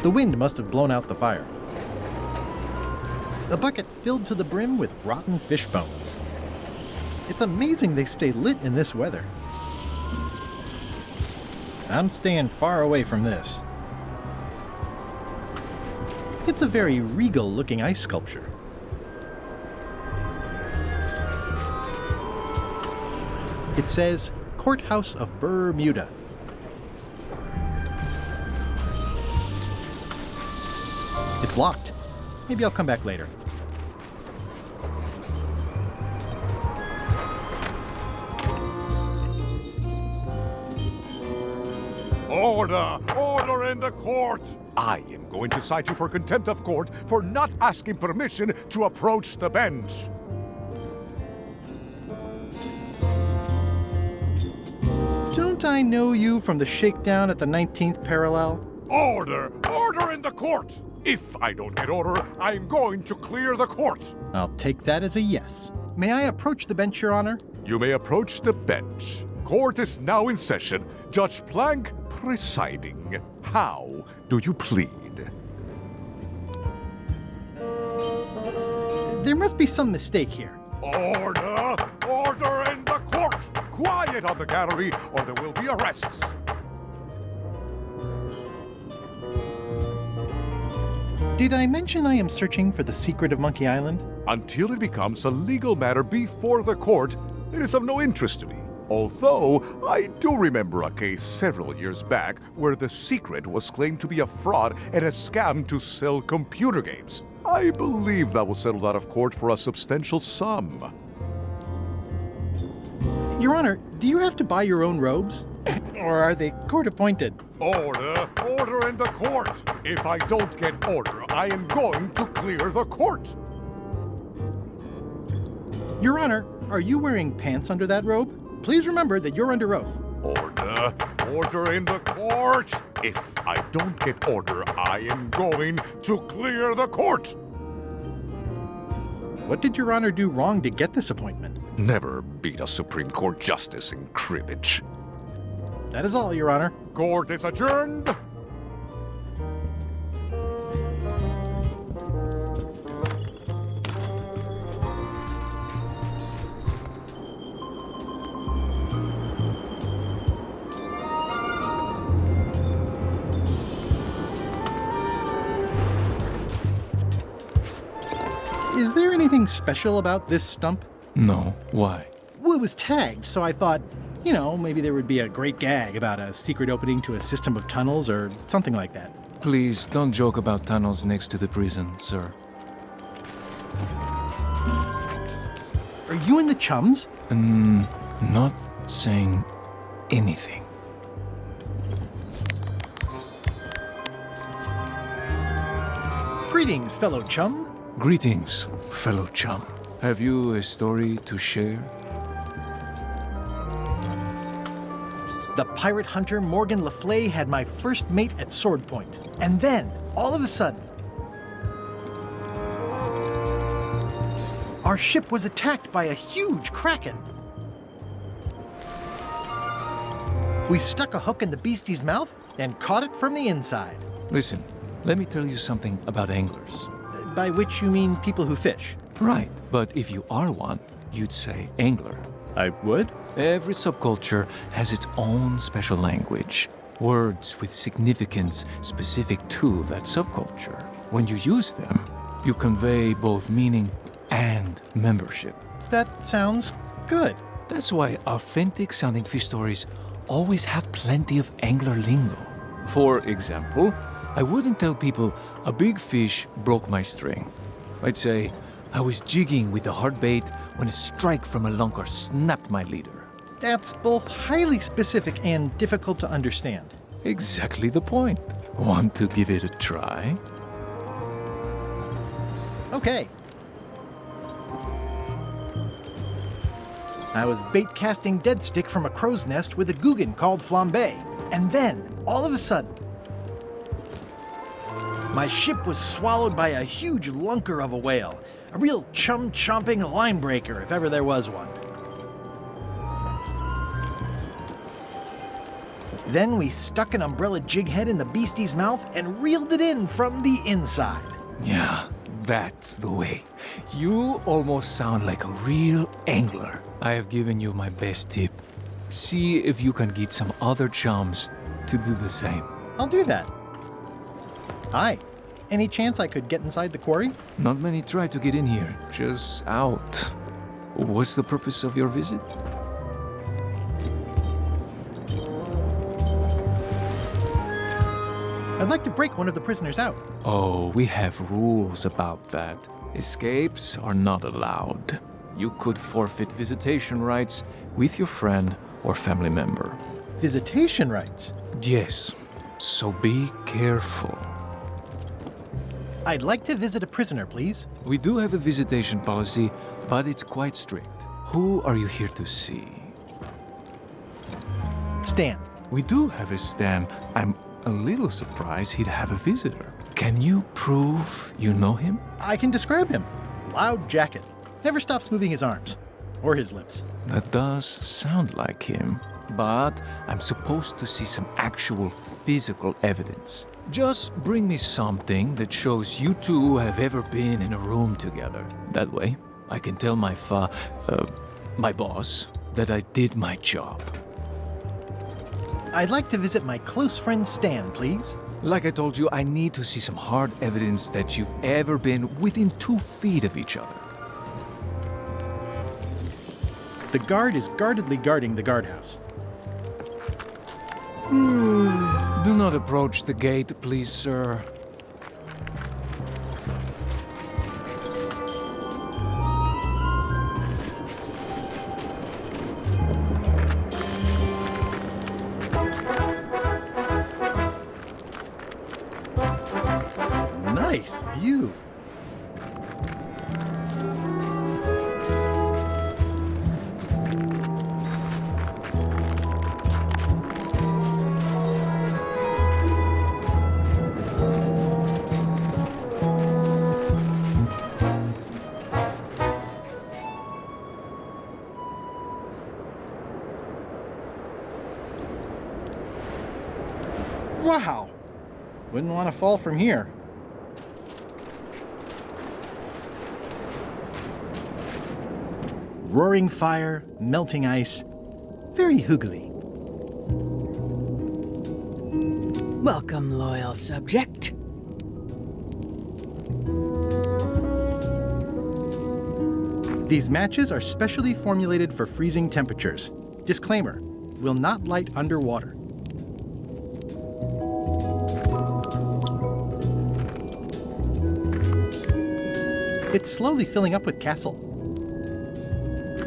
The wind must have blown out the fire. The bucket filled to the brim with rotten fish bones. It's amazing they stay lit in this weather. I'm staying far away from this. It's a very regal-looking ice sculpture. It says, Courthouse of Bermuda. It's locked. Maybe I'll come back later. Order! Order in the court! I am going to cite you for contempt of court for not asking permission to approach the bench. Don't I know you from the shakedown at the 19th parallel? Order! Order in the court! If I don't get order, I'm going to clear the court. I'll take that as a yes. May I approach the bench, Your Honor? You may approach the bench. Court is now in session. Judge Plank presiding. How do you plead? There must be some mistake here. Order! Order in the court! Quiet on the gallery, or there will be arrests. Did I mention I am searching for the secret of Monkey Island? Until it becomes a legal matter before the court, it is of no interest to me. Although, I do remember a case several years back where the secret was claimed to be a fraud and a scam to sell computer games. I believe that was settled out of court for a substantial sum. Your Honor, do you have to buy your own robes? Or are they court-appointed? Order! Order in the court! If I don't get order, I am going to clear the court! Your Honor, are you wearing pants under that robe? Please remember that you're under oath. Order! Order in the court! If I don't get order, I am going to clear the court! What did Your Honor do wrong to get this appointment? Never beat a Supreme Court justice in cribbage. That is all, Your Honor. Court is adjourned! Is there anything special about this stump? No. Why? Well, it was tagged, so I thought, you know, maybe there would be a great gag about a secret opening to a system of tunnels or something like that. Please, don't joke about tunnels next to the prison, sir. Are you and the chums? Not saying anything. Greetings, fellow chum. Greetings, fellow chum. Have you a story to share? The pirate hunter Morgan Le Fay had my first mate at sword point. And then, all of a sudden, our ship was attacked by a huge kraken. We stuck a hook in the beastie's mouth and caught it from the inside. Listen, let me tell you something about anglers. By which you mean people who fish? Right, but if you are one, you'd say angler. I would? Every subculture has its own special language, words with significance specific to that subculture. When you use them, you convey both meaning and membership. That sounds good. That's why authentic sounding fish stories always have plenty of angler lingo. For example, I wouldn't tell people a big fish broke my string. I'd say I was jigging with a hard bait when a strike from a lunker snapped my leader. That's both highly specific and difficult to understand. Exactly the point. Want to give it a try? Okay. I was bait casting dead stick from a crow's nest with a Guggen called Flambe. And then, all of a sudden, my ship was swallowed by a huge lunker of a whale. A real chum-chomping line breaker, if ever there was one. Then we stuck an umbrella jig head in the beastie's mouth and reeled it in from the inside. Yeah, that's the way. You almost sound like a real angler. I have given you my best tip. See if you can get some other chums to do the same. I'll do that. Hi. Any chance I could get inside the quarry? Not many try to get in here, just out. What's the purpose of your visit? I'd like to break one of the prisoners out. Oh, we have rules about that. Escapes are not allowed. You could forfeit visitation rights with your friend or family member. Visitation rights? Yes, so be careful. I'd like to visit a prisoner, please. We do have a visitation policy, but it's quite strict. Who are you here to see? Stan. We do have a Stan. I'm a little surprised he'd have a visitor. Can you prove you know him? I can describe him. Loud jacket. Never stops moving his arms. Or his lips. That does sound like him. But I'm supposed to see some actual physical evidence. Just bring me something that shows you two have ever been in a room together. That way, I can tell my boss that I did my job. I'd like to visit my close friend Stan, please. Like I told you, I need to see some hard evidence that you've ever been within 2 feet of each other. The guard is guardedly guarding the guardhouse. Do not approach the gate, please, sir. Nice view. Wow! Wouldn't want to fall from here. Roaring fire, melting ice, very hoogly. Welcome, loyal subject. These matches are specially formulated for freezing temperatures. Disclaimer, will not light underwater. It's slowly filling up with castle.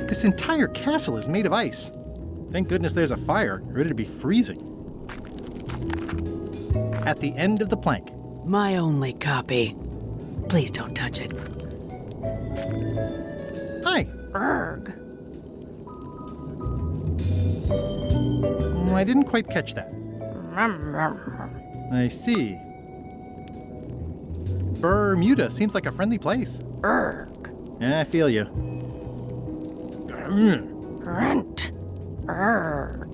This entire castle is made of ice. Thank goodness there's a fire, ready to be freezing. At the end of the plank. My only copy. Please don't touch it. Hi. Erg. I didn't quite catch that. I see. Bermuda seems like a friendly place. Erg. Yeah, I feel you. Grunt. Erg.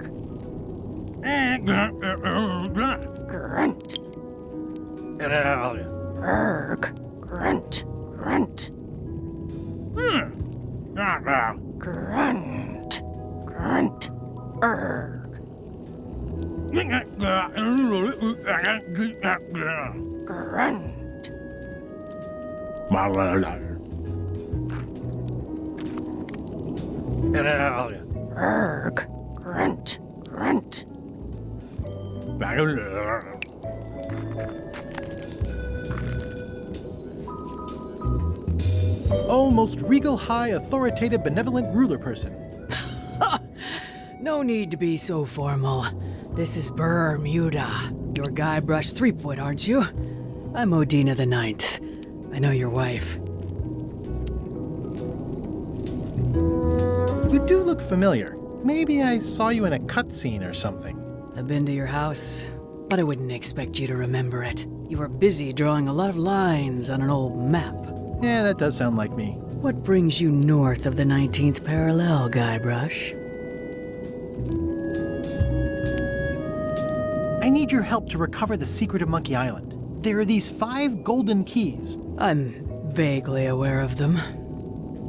Grunt. Erg. Grunt. Grunt. Grunt. Grunt. Erg. Grunt. Erg. Grunt. Grunt. Oh, most regal, high, authoritative, benevolent ruler person. No need to be so formal. This is Bermuda. You're Guybrush Threepwood, aren't you? I'm Odina the Ninth. I know your wife. You do look familiar. Maybe I saw you in a cutscene or something. I've been to your house, but I wouldn't expect you to remember it. You were busy drawing a lot of lines on an old map. Yeah, that does sound like me. What brings you north of the 19th parallel, Guybrush? I need your help to recover the secret of Monkey Island. There are these 5 golden keys. I'm vaguely aware of them.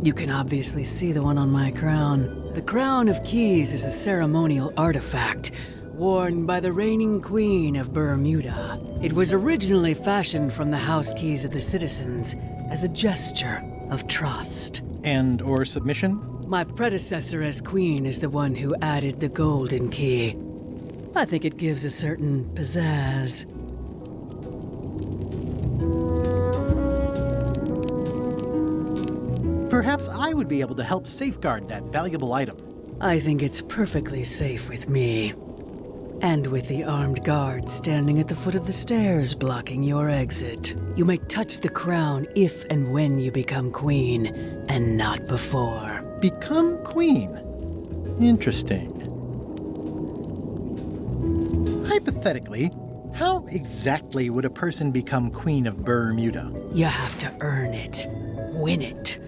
You can obviously see the one on my crown. The Crown of Keys is a ceremonial artifact worn by the reigning queen of Bermuda. It was originally fashioned from the house keys of the citizens as a gesture of trust. And or submission? My predecessor as queen is the one who added the golden key. I think it gives a certain pizzazz. Perhaps I would be able to help safeguard that valuable item. I think it's perfectly safe with me. And with the armed guard standing at the foot of the stairs blocking your exit. You may touch the crown if and when you become queen, and not before. Become queen? Interesting. Hypothetically, how exactly would a person become queen of Bermuda? You have to earn it, win it,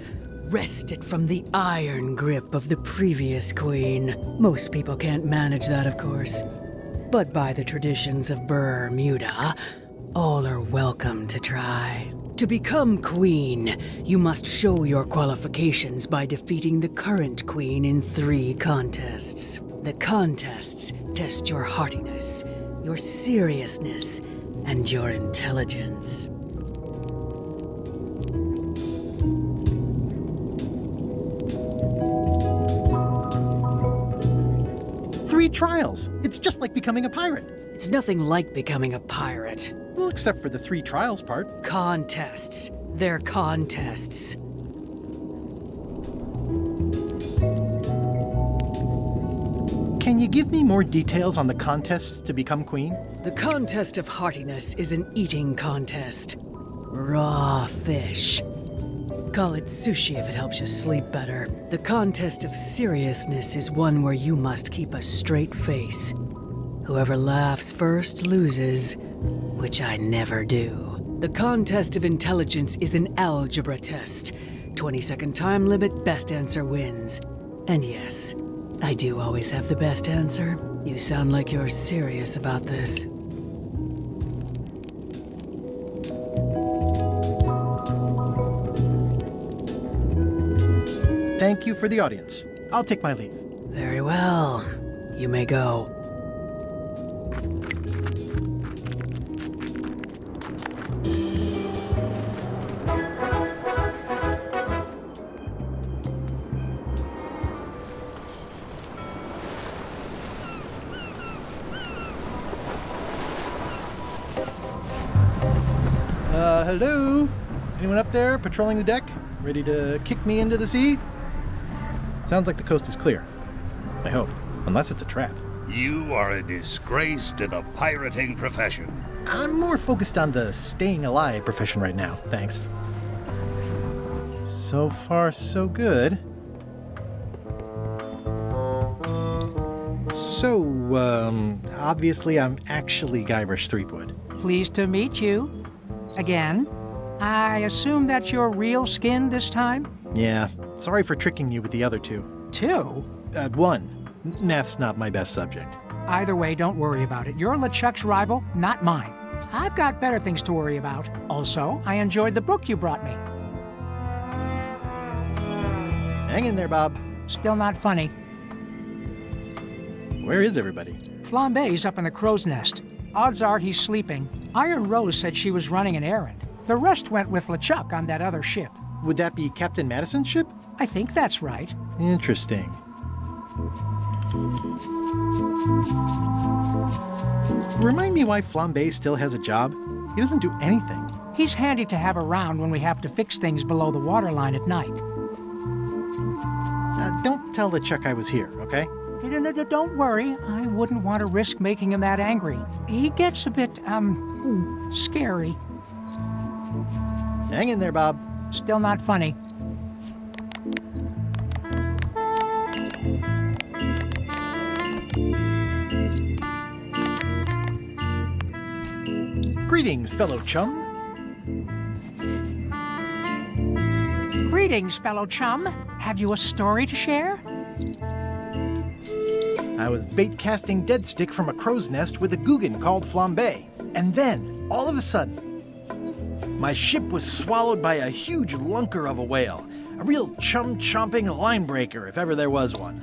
wrest it from the iron grip of the previous queen. Most people can't manage that, of course. But by the traditions of Bermuda, all are welcome to try. To become queen, you must show your qualifications by defeating the current queen in 3 contests. The contests test your heartiness, your seriousness, and your intelligence. Three trials. It's just like becoming a pirate. It's nothing like becoming a pirate. Well, except for the 3 trials part. Contests. They're contests. Can you give me more details on the contests to become queen? The contest of heartiness is an eating contest. Raw fish. Call it sushi if it helps you sleep better. The contest of seriousness is one where you must keep a straight face. Whoever laughs first loses, which I never do. The contest of intelligence is an algebra test. 20-second time limit, best answer wins. And yes, I do always have the best answer. You sound like you're serious about this. Thank you for the audience. I'll take my leave. Very well. You may go. Hello? Anyone up there patrolling the deck? Ready to kick me into the sea? Sounds like the coast is clear. I hope. Unless it's a trap. You are a disgrace to the pirating profession. I'm more focused on the staying alive profession right now, thanks. So far, so good. So, obviously I'm actually Guybrush Threepwood. Pleased to meet you. Again. I assume that's your real skin this time? Yeah, sorry for tricking you with the other two. Two? One. Math's not my best subject. Either way, don't worry about it. You're LeChuck's rival, not mine. I've got better things to worry about. Also, I enjoyed the book you brought me. Hang in there, Bob. Still not funny. Where is everybody? Flambe's up in the crow's nest. Odds are he's sleeping. Iron Rose said she was running an errand. The rest went with LeChuck on that other ship. Would that be Captain Madison's ship? I think that's right. Interesting. Remind me why Flambe still has a job? He doesn't do anything. He's handy to have around when we have to fix things below the waterline at night. Don't tell LeChuck I was here, okay? Don't worry. I wouldn't want to risk making him that angry. He gets a bit, scary. Hang in there, Bob. Still not funny. Greetings, fellow chum. Greetings, fellow chum. Have you a story to share? I was bait casting dead stick from a crow's nest with a Guggen called Flambe. And then, all of a sudden, my ship was swallowed by a huge lunker of a whale. A real chum-chomping line breaker, if ever there was one.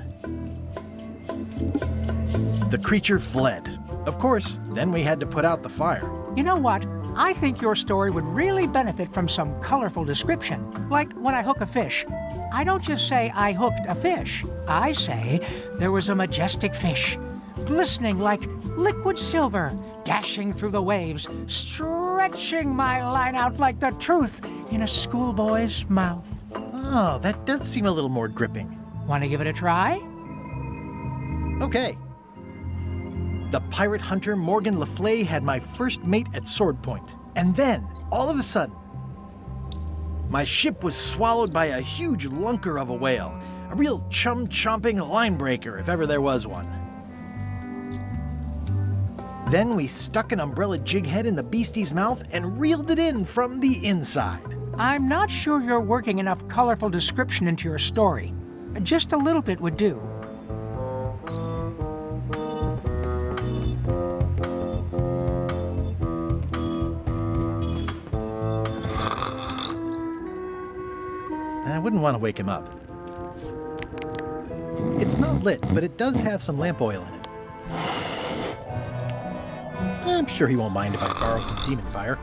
The creature fled. Of course, then we had to put out the fire. You know what? I think your story would really benefit from some colorful description. Like when I hook a fish. I don't just say I hooked a fish. I say there was a majestic fish, glistening like liquid silver, dashing through the waves, stretching my line out like the truth in a schoolboy's mouth. Oh, that does seem a little more gripping. Want to give it a try? Okay. The pirate hunter Morgan Le Fay had my first mate at sword point. And then, all of a sudden, my ship was swallowed by a huge lunker of a whale. A real chum-chomping line breaker, if ever there was one. Then we stuck an umbrella jig head in the beastie's mouth and reeled it in from the inside. I'm not sure you're working enough colorful description into your story. Just a little bit would do. I wouldn't want to wake him up. It's not lit, but it does have some lamp oil in it. I'm sure he won't mind if I borrow some demon fire.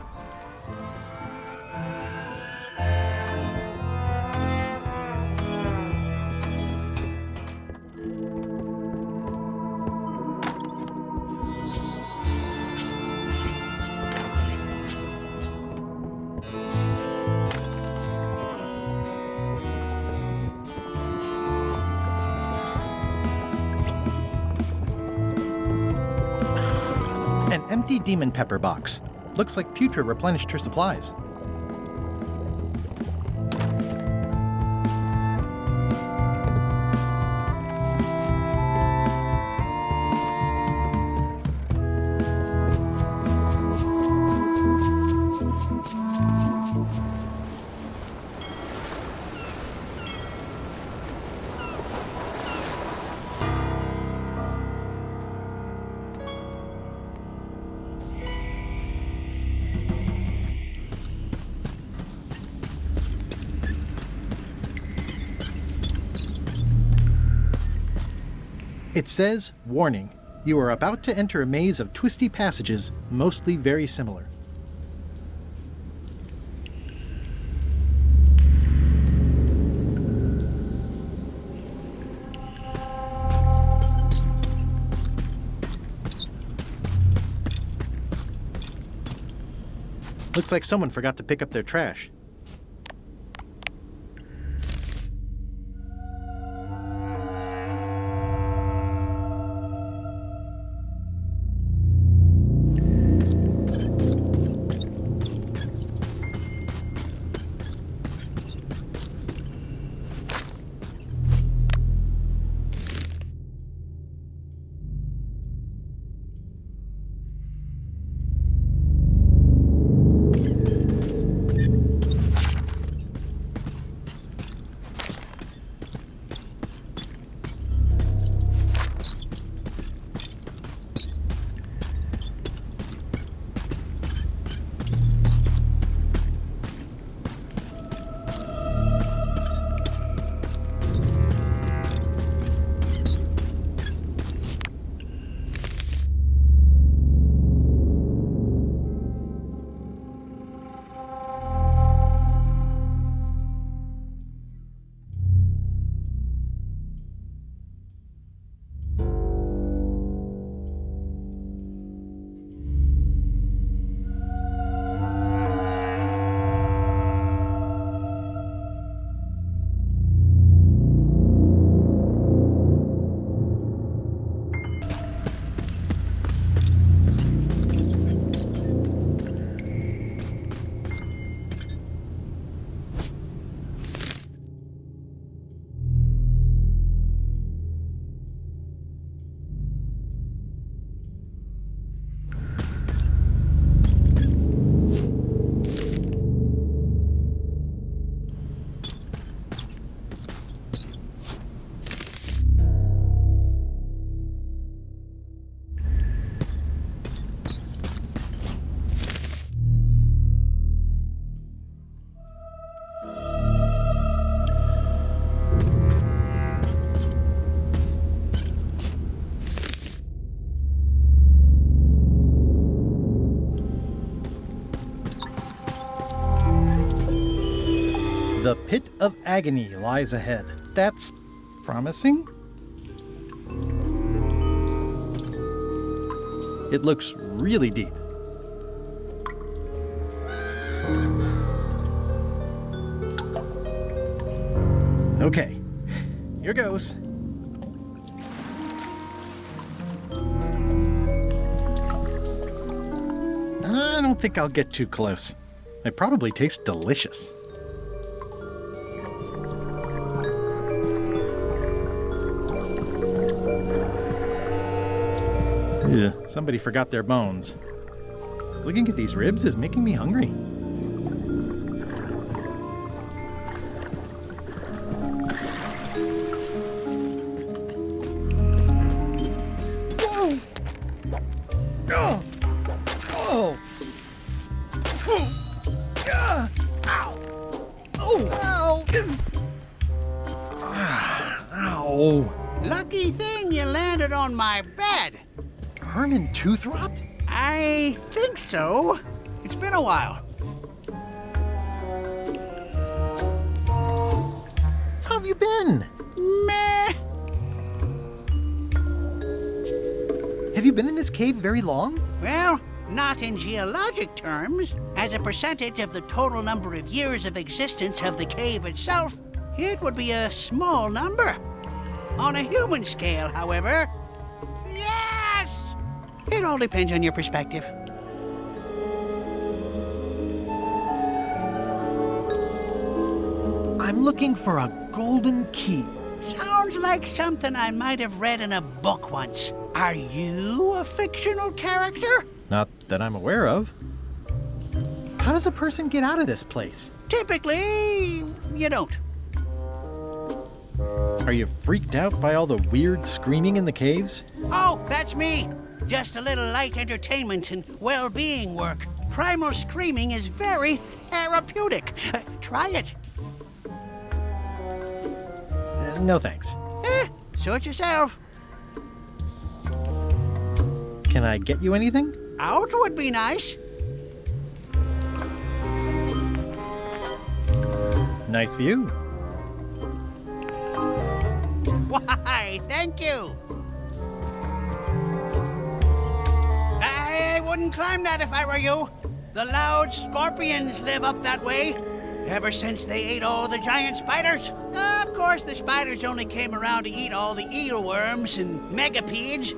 An empty demon pepper box. Looks like Putra replenished her supplies. It says, warning, you are about to enter a maze of twisty passages, mostly very similar. Looks like someone forgot to pick up their trash. pit of agony lies ahead. That's promising. It looks really deep. Okay, here goes. I don't think I'll get too close. It probably tastes delicious. Ugh, somebody forgot their bones. Looking at these ribs is making me hungry. Lucky thing you landed on my bed. Herman Tooth Rot? I think so. It's been a while. How have you been? Meh. Have you been in this cave very long? Well, not in geologic terms. As a percentage of the total number of years of existence of the cave itself, it would be a small number. On a human scale, however, yes! It all depends on your perspective. I'm looking for a golden key. Sounds like something I might have read in a book once. Are you a fictional character? Not that I'm aware of. How does a person get out of this place? Typically, you don't. Are you freaked out by all the weird screaming in the caves? Oh, that's me. Just a little light entertainment and well-being work. Primal screaming is very therapeutic. Try it. No thanks. Suit yourself. Can I get you anything? Out would be nice. Nice view. Why, thank you. I wouldn't climb that if I were you. The loud scorpions live up that way. Ever since they ate all the giant spiders. Of course, the spiders only came around to eat all the eelworms and megapedes.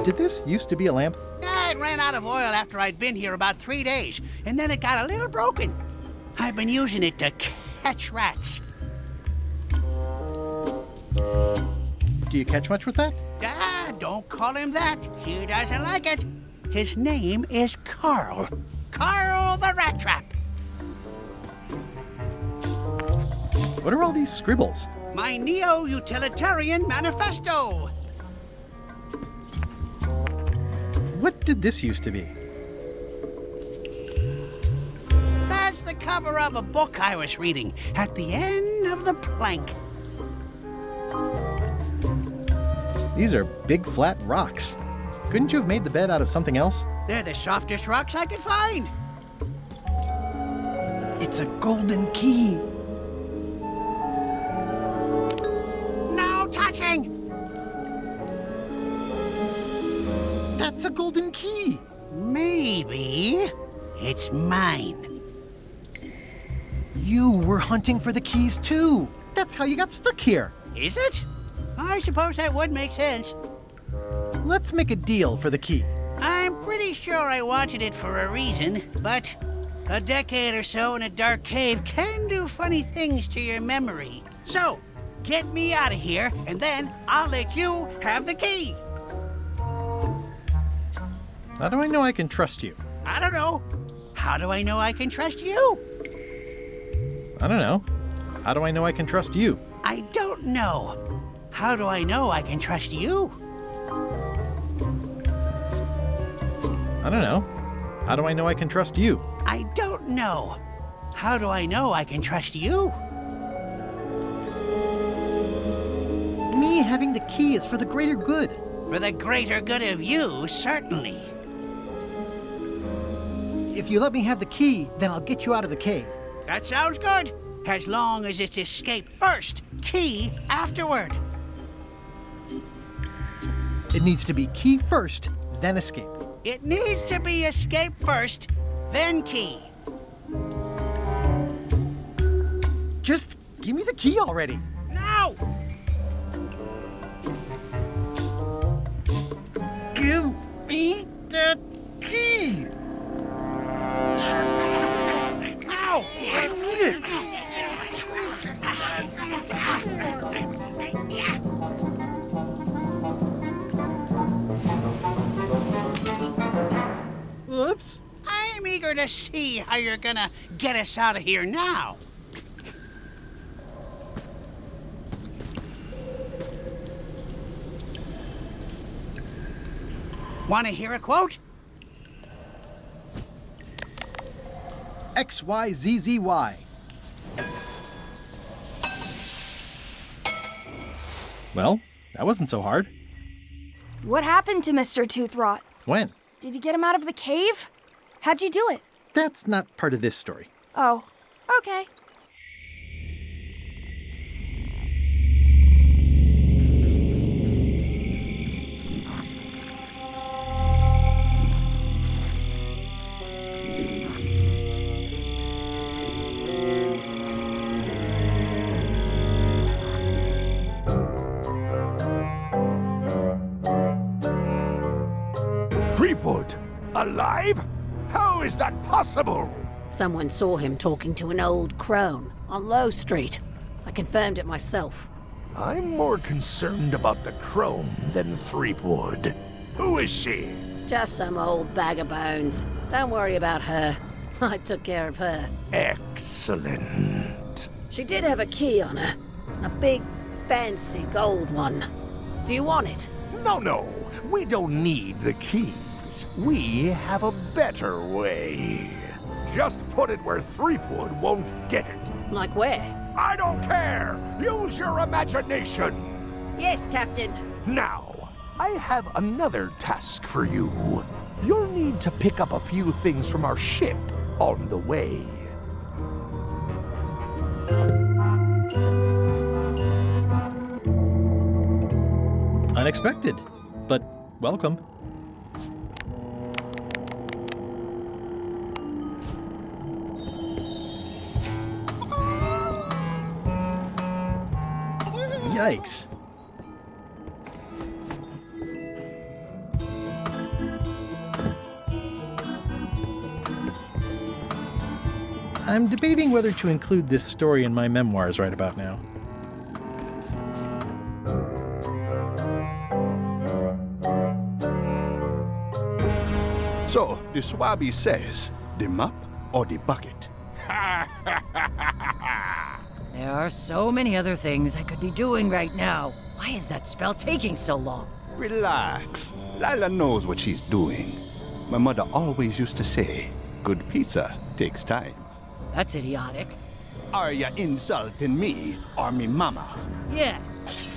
Did this used to be a lamp? It ran out of oil after I'd been here about 3 days, and then it got a little broken. I've been using it to catch rats. Do you catch much with that? Don't call him that. He doesn't like it. His name is Carl. Carl the Rat Trap. What are all these scribbles? My neo-utilitarian manifesto. What did this used to be? That's the cover of a book I was reading at the end of the plank. These are big flat rocks. Couldn't you have made the bed out of something else? They're the softest rocks I could find. It's a golden key. No touching! That's a golden key. Maybe it's mine. You were hunting for the keys too. That's how you got stuck here. Is it? I suppose that would make sense. Let's make a deal for the key. I'm pretty sure I wanted it for a reason, but a decade or so in a dark cave can do funny things to your memory. So, get me out of here, and then I'll let you have the key. How do I know I can trust you? I don't know. How do I know I can trust you? I don't know. How do I know I can trust you? I don't know. How do I know I can trust you? I don't know. How do I know I can trust you? I don't know. How do I know I can trust you? Me having the key is for the greater good. For the greater good of you, certainly. If you let me have the key, then I'll get you out of the cave. That sounds good. As long as it's escape first, key afterward. It needs to be key first, then escape. It needs to be escape first, then key. Just give me the key already. Now! Give me the key! Ow! I need it! Whoops. I'm eager to see how you're gonna get us out of here now. Want to hear a quote? XYZZY. Well, that wasn't so hard. What happened to Mr. Toothrot? When? Did you get him out of the cave? How'd you do it? That's not part of this story. Oh, okay. Threepwood? Alive? How is that possible? Someone saw him talking to an old crone on Low Street. I confirmed it myself. I'm more concerned about the crone than Threepwood. Who is she? Just some old bag of bones. Don't worry about her. I took care of her. Excellent. She did have a key on her. A big, fancy gold one. Do you want it? No. We don't need the keys. We have a better way. Just put it where Threepwood won't get it. Like where? I don't care! Use your imagination! Yes, Captain. Now, I have another task for you. You'll need to pick up a few things from our ship on the way. Unexpected, but welcome. Yikes. I'm debating whether to include this story in my memoirs right about now. So, the Swabby says, the mop or the bucket? There are so many other things I could be doing right now. Why is that spell taking so long? Relax. Lila knows what she's doing. My mother always used to say, good pizza takes time. That's idiotic. Are you insulting me or me mama? Yes.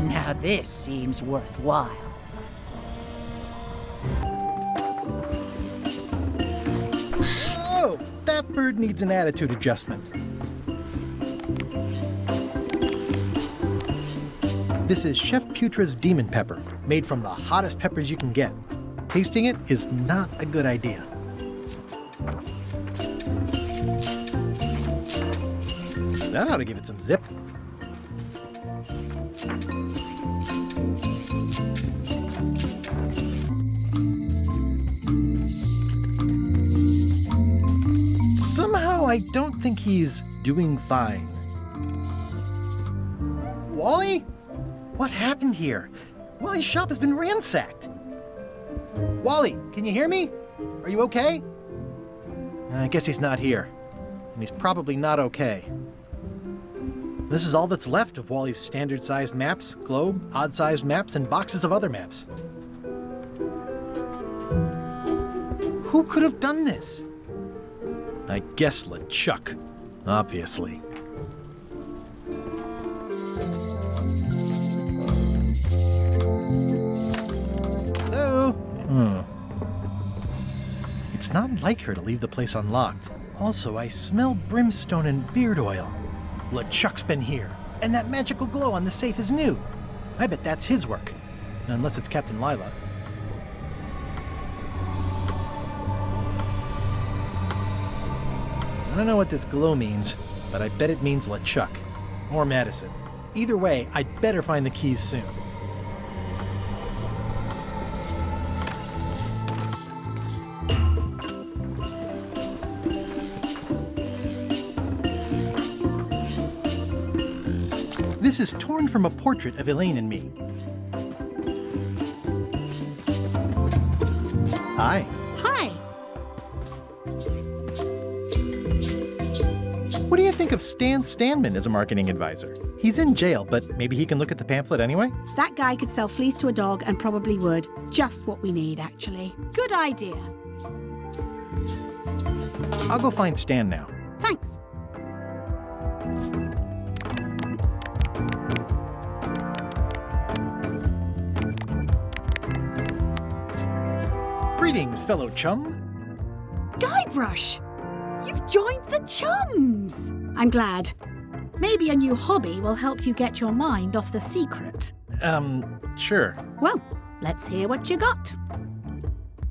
Now this seems worthwhile. Oh, that bird needs an attitude adjustment. This is Chef Putra's Demon Pepper, made from the hottest peppers you can get. Tasting it is not a good idea. That ought to give it some zip. Somehow I don't think he's doing fine. Wally? What happened here? Wally's shop has been ransacked. Wally, can you hear me? Are you okay? I guess he's not here. And he's probably not okay. This is all that's left of Wally's standard-sized maps, globe, odd-sized maps, and boxes of other maps. Who could have done this? I guess LeChuck, obviously. Hello? It's not like her to leave the place unlocked. Also, I smell brimstone and beard oil. LeChuck's been here, and that magical glow on the safe is new. I bet that's his work, unless it's Captain Lila. I don't know what this glow means, but I bet it means LeChuck. Or Madison. Either way, I'd better find the keys soon. This is torn from a portrait of Elaine and me. Hi. Hi. What do you think of Stan Stanman as a marketing advisor? He's in jail, but maybe he can look at the pamphlet anyway? That guy could sell fleece to a dog and probably would. Just what we need, actually. Good idea. I'll go find Stan now. Thanks. Greetings, fellow chum. Guybrush! You've joined the chums! I'm glad. Maybe a new hobby will help you get your mind off the secret. Sure. Well, let's hear what you got.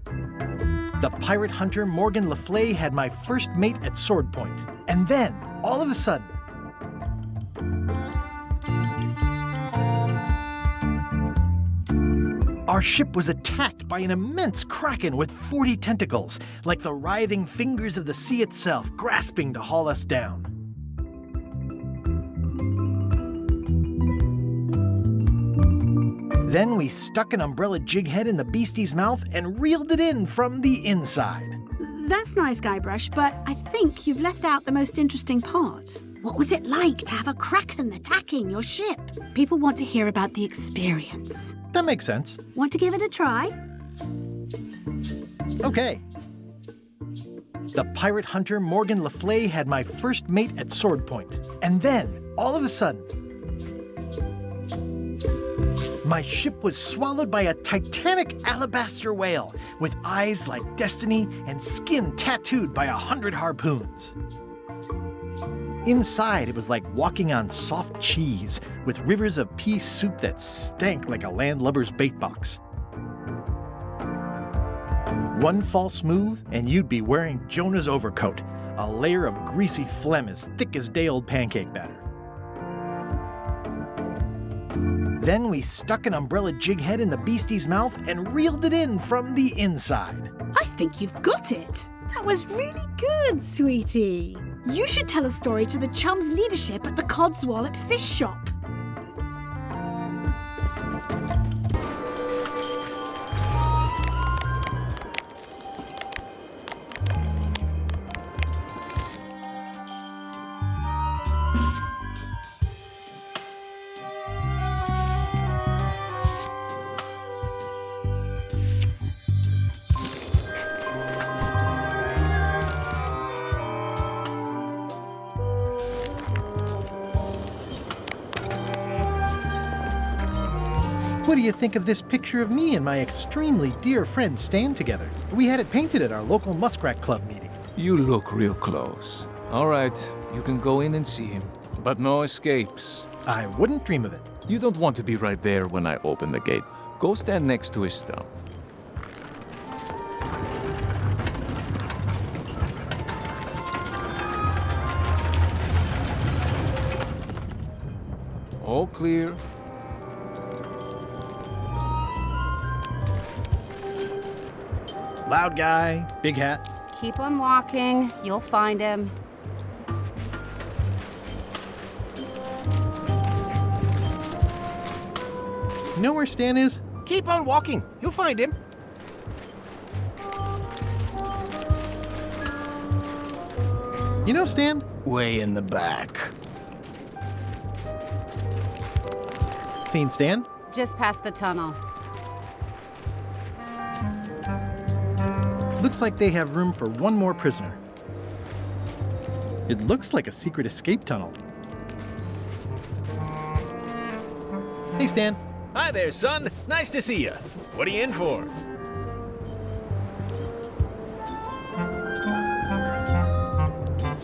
The pirate hunter Morgan Le Fay had my first mate at sword point. And then, all of a sudden... our ship was attacked by an immense kraken with 40 tentacles, like the writhing fingers of the sea itself, grasping to haul us down. Then we stuck an umbrella jig head in the beastie's mouth and reeled it in from the inside. That's nice, Guybrush, but I think you've left out the most interesting part. What was it like to have a kraken attacking your ship? People want to hear about the experience. That makes sense. Want to give it a try? Okay. The pirate hunter Morgan Le Fay had my first mate at sword point. And then, all of a sudden, my ship was swallowed by a titanic alabaster whale with eyes like destiny and skin tattooed by 100 harpoons. Inside, it was like walking on soft cheese with rivers of pea soup that stank like a landlubber's bait box. One false move, and you'd be wearing Jonah's overcoat, a layer of greasy phlegm as thick as day-old pancake batter. Then we stuck an umbrella jig head in the beastie's mouth and reeled it in from the inside. I think you've got it. That was really good, sweetie. You should tell a story to the chums' leadership at the Codswallop Fish Shop. What do you think of this picture of me and my extremely dear friend Stan together? We had it painted at our local Muskrat Club meeting. You look real close. All right, you can go in and see him. But no escapes. I wouldn't dream of it. You don't want to be right there when I open the gate. Go stand next to his stump. All clear. Loud guy, big hat. Keep on walking. You'll find him. You know where Stan is? Keep on walking. You'll find him. You know Stan? Way in the back. Seen Stan? Just past the tunnel. Looks like they have room for one more prisoner. It looks like a secret escape tunnel. Hey, Stan. Hi there, son. Nice to see you. What are you in for?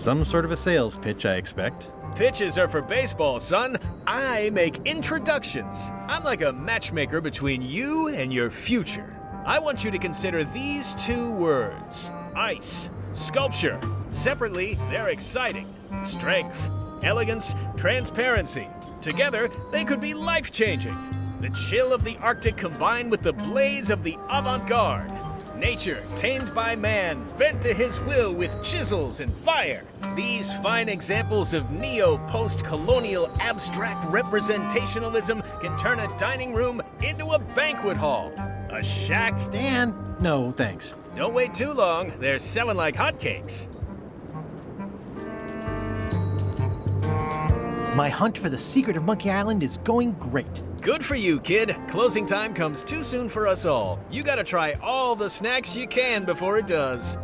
Some sort of a sales pitch, I expect. Pitches are for baseball, son. I make introductions. I'm like a matchmaker between you and your future. I want you to consider these two words: ice, sculpture. Separately, they're exciting. Strength, elegance, transparency. Together, they could be life-changing. The chill of the Arctic combined with the blaze of the avant-garde. Nature, tamed by man, bent to his will with chisels and fire. These fine examples of neo-post-colonial abstract representationalism can turn a dining room into a banquet hall. A shack. Stan! No, thanks. Don't wait too long. They're selling like hotcakes. My hunt for the secret of Monkey Island is going great. Good for you, kid. Closing time comes too soon for us all. You gotta try all the snacks you can before it does.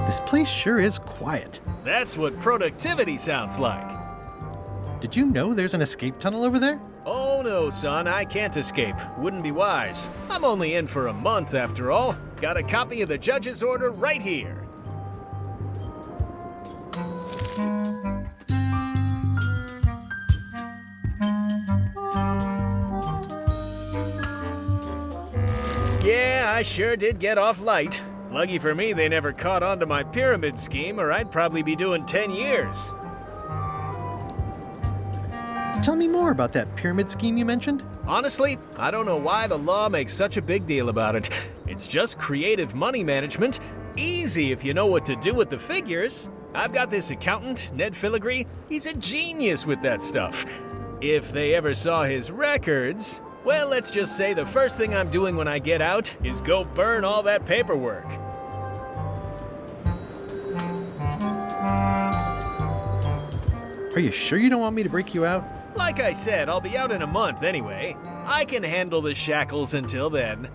This place sure is quiet. That's what productivity sounds like. Did you know there's an escape tunnel over there? Oh no, son, I can't escape. Wouldn't be wise. I'm only in for a month after all. Got a copy of the judge's order right here. Yeah, I sure did get off light. Lucky for me, they never caught on to my pyramid scheme, or I'd probably be doing 10 years. Tell me more about that pyramid scheme you mentioned. Honestly, I don't know why the law makes such a big deal about it. It's just creative money management. Easy if you know what to do with the figures. I've got this accountant, Ned Filigree. He's a genius with that stuff. If they ever saw his records... Well, let's just say the first thing I'm doing when I get out is go burn all that paperwork. Are you sure you don't want me to break you out? Like I said, I'll be out in a month anyway. I can handle the shackles until then.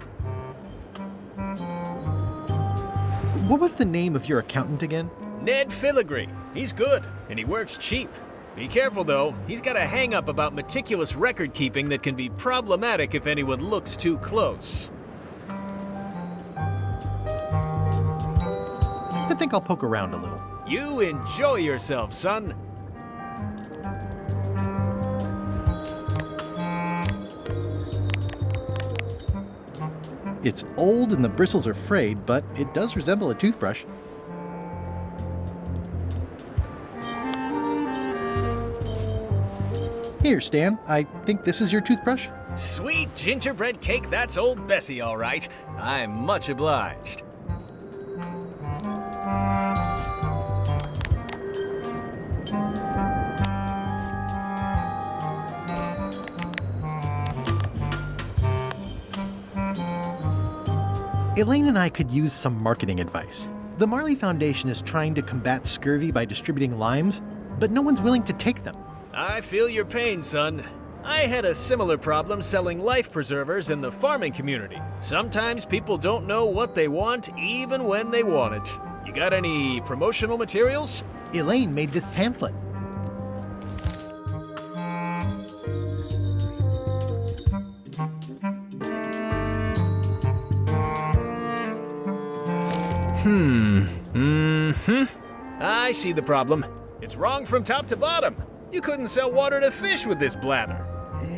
What was the name of your accountant again? Ned Filigree. He's good, and he works cheap. Be careful, though. He's got a hang-up about meticulous record-keeping that can be problematic if anyone looks too close. I think I'll poke around a little. You enjoy yourself, son. It's old and the bristles are frayed, but it does resemble a toothbrush. Here, Stan, I think this is your toothbrush. Sweet gingerbread cake, that's old Bessie, all right. I'm much obliged. Elaine and I could use some marketing advice. The Marley Foundation is trying to combat scurvy by distributing limes, but no one's willing to take them. I feel your pain, son. I had a similar problem selling life preservers in the farming community. Sometimes people don't know what they want even when they want it. You got any promotional materials? Elaine made this pamphlet. I see the problem. It's wrong from top to bottom. You couldn't sell water to fish with this blather.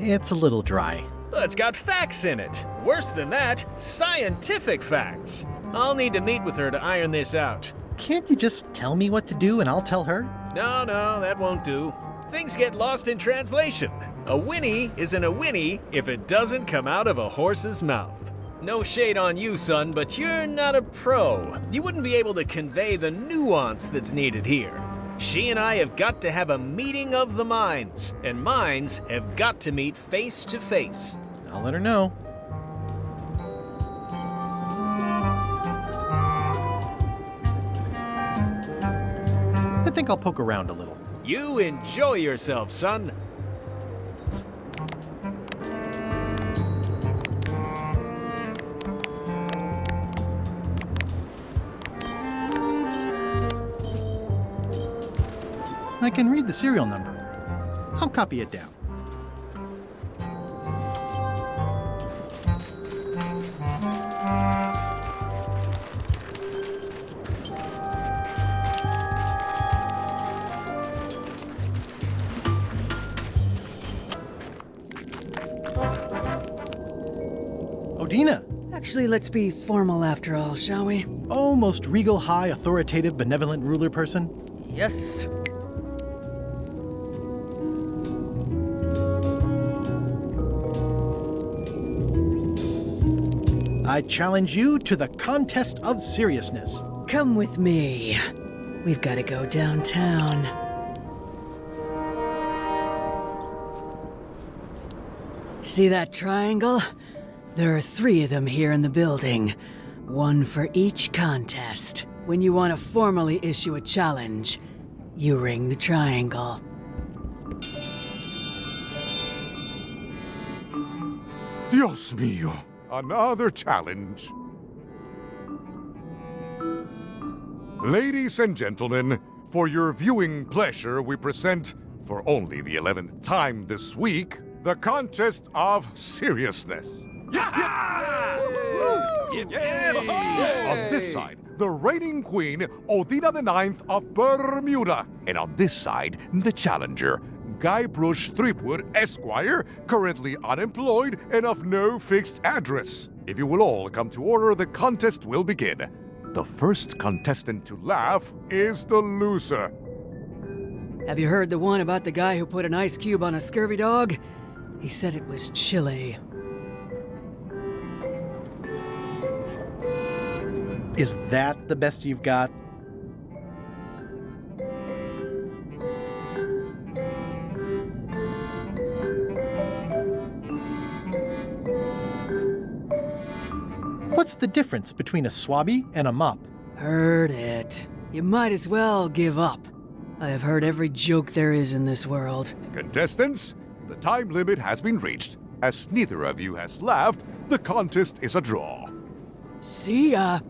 It's a little dry. It's got facts in it. Worse than that, scientific facts. I'll need to meet with her to iron this out. Can't you just tell me what to do and I'll tell her? No, that won't do. Things get lost in translation. A whinny isn't a whinny if it doesn't come out of a horse's mouth. No shade on you, son, but you're not a pro. You wouldn't be able to convey the nuance that's needed here. She and I have got to have a meeting of the minds, and minds have got to meet face to face. I'll let her know. I think I'll poke around a little. You enjoy yourself, son. I can read the serial number. I'll copy it down. Odina. Actually, let's be formal after all, shall we? Oh, most regal, high, authoritative, benevolent ruler person. Yes. I challenge you to the contest of seriousness. Come with me. We've got to go downtown. See that triangle? There are 3 of them here in the building. 1 for each contest. When you want to formally issue a challenge, you ring the triangle. Dios mío, another challenge. Ladies and gentlemen, for your viewing pleasure, we present, for only the 11th time this week, the contest of seriousness. On this side, the reigning queen, Odina the Ninth of Bermuda. And on this side, the challenger, Guybrush Threepwood, Esquire, currently unemployed and of no fixed address. If you will all come to order, the contest will begin. The first contestant to laugh is the loser. Have you heard the one about the guy who put an ice cube on a scurvy dog? He said it was chilly. Is that the best you've got? What's the difference between a swabby and a mop? Heard it. You might as well give up. I have heard every joke there is in this world. Contestants, the time limit has been reached. As neither of you has laughed, the contest is a draw. See ya.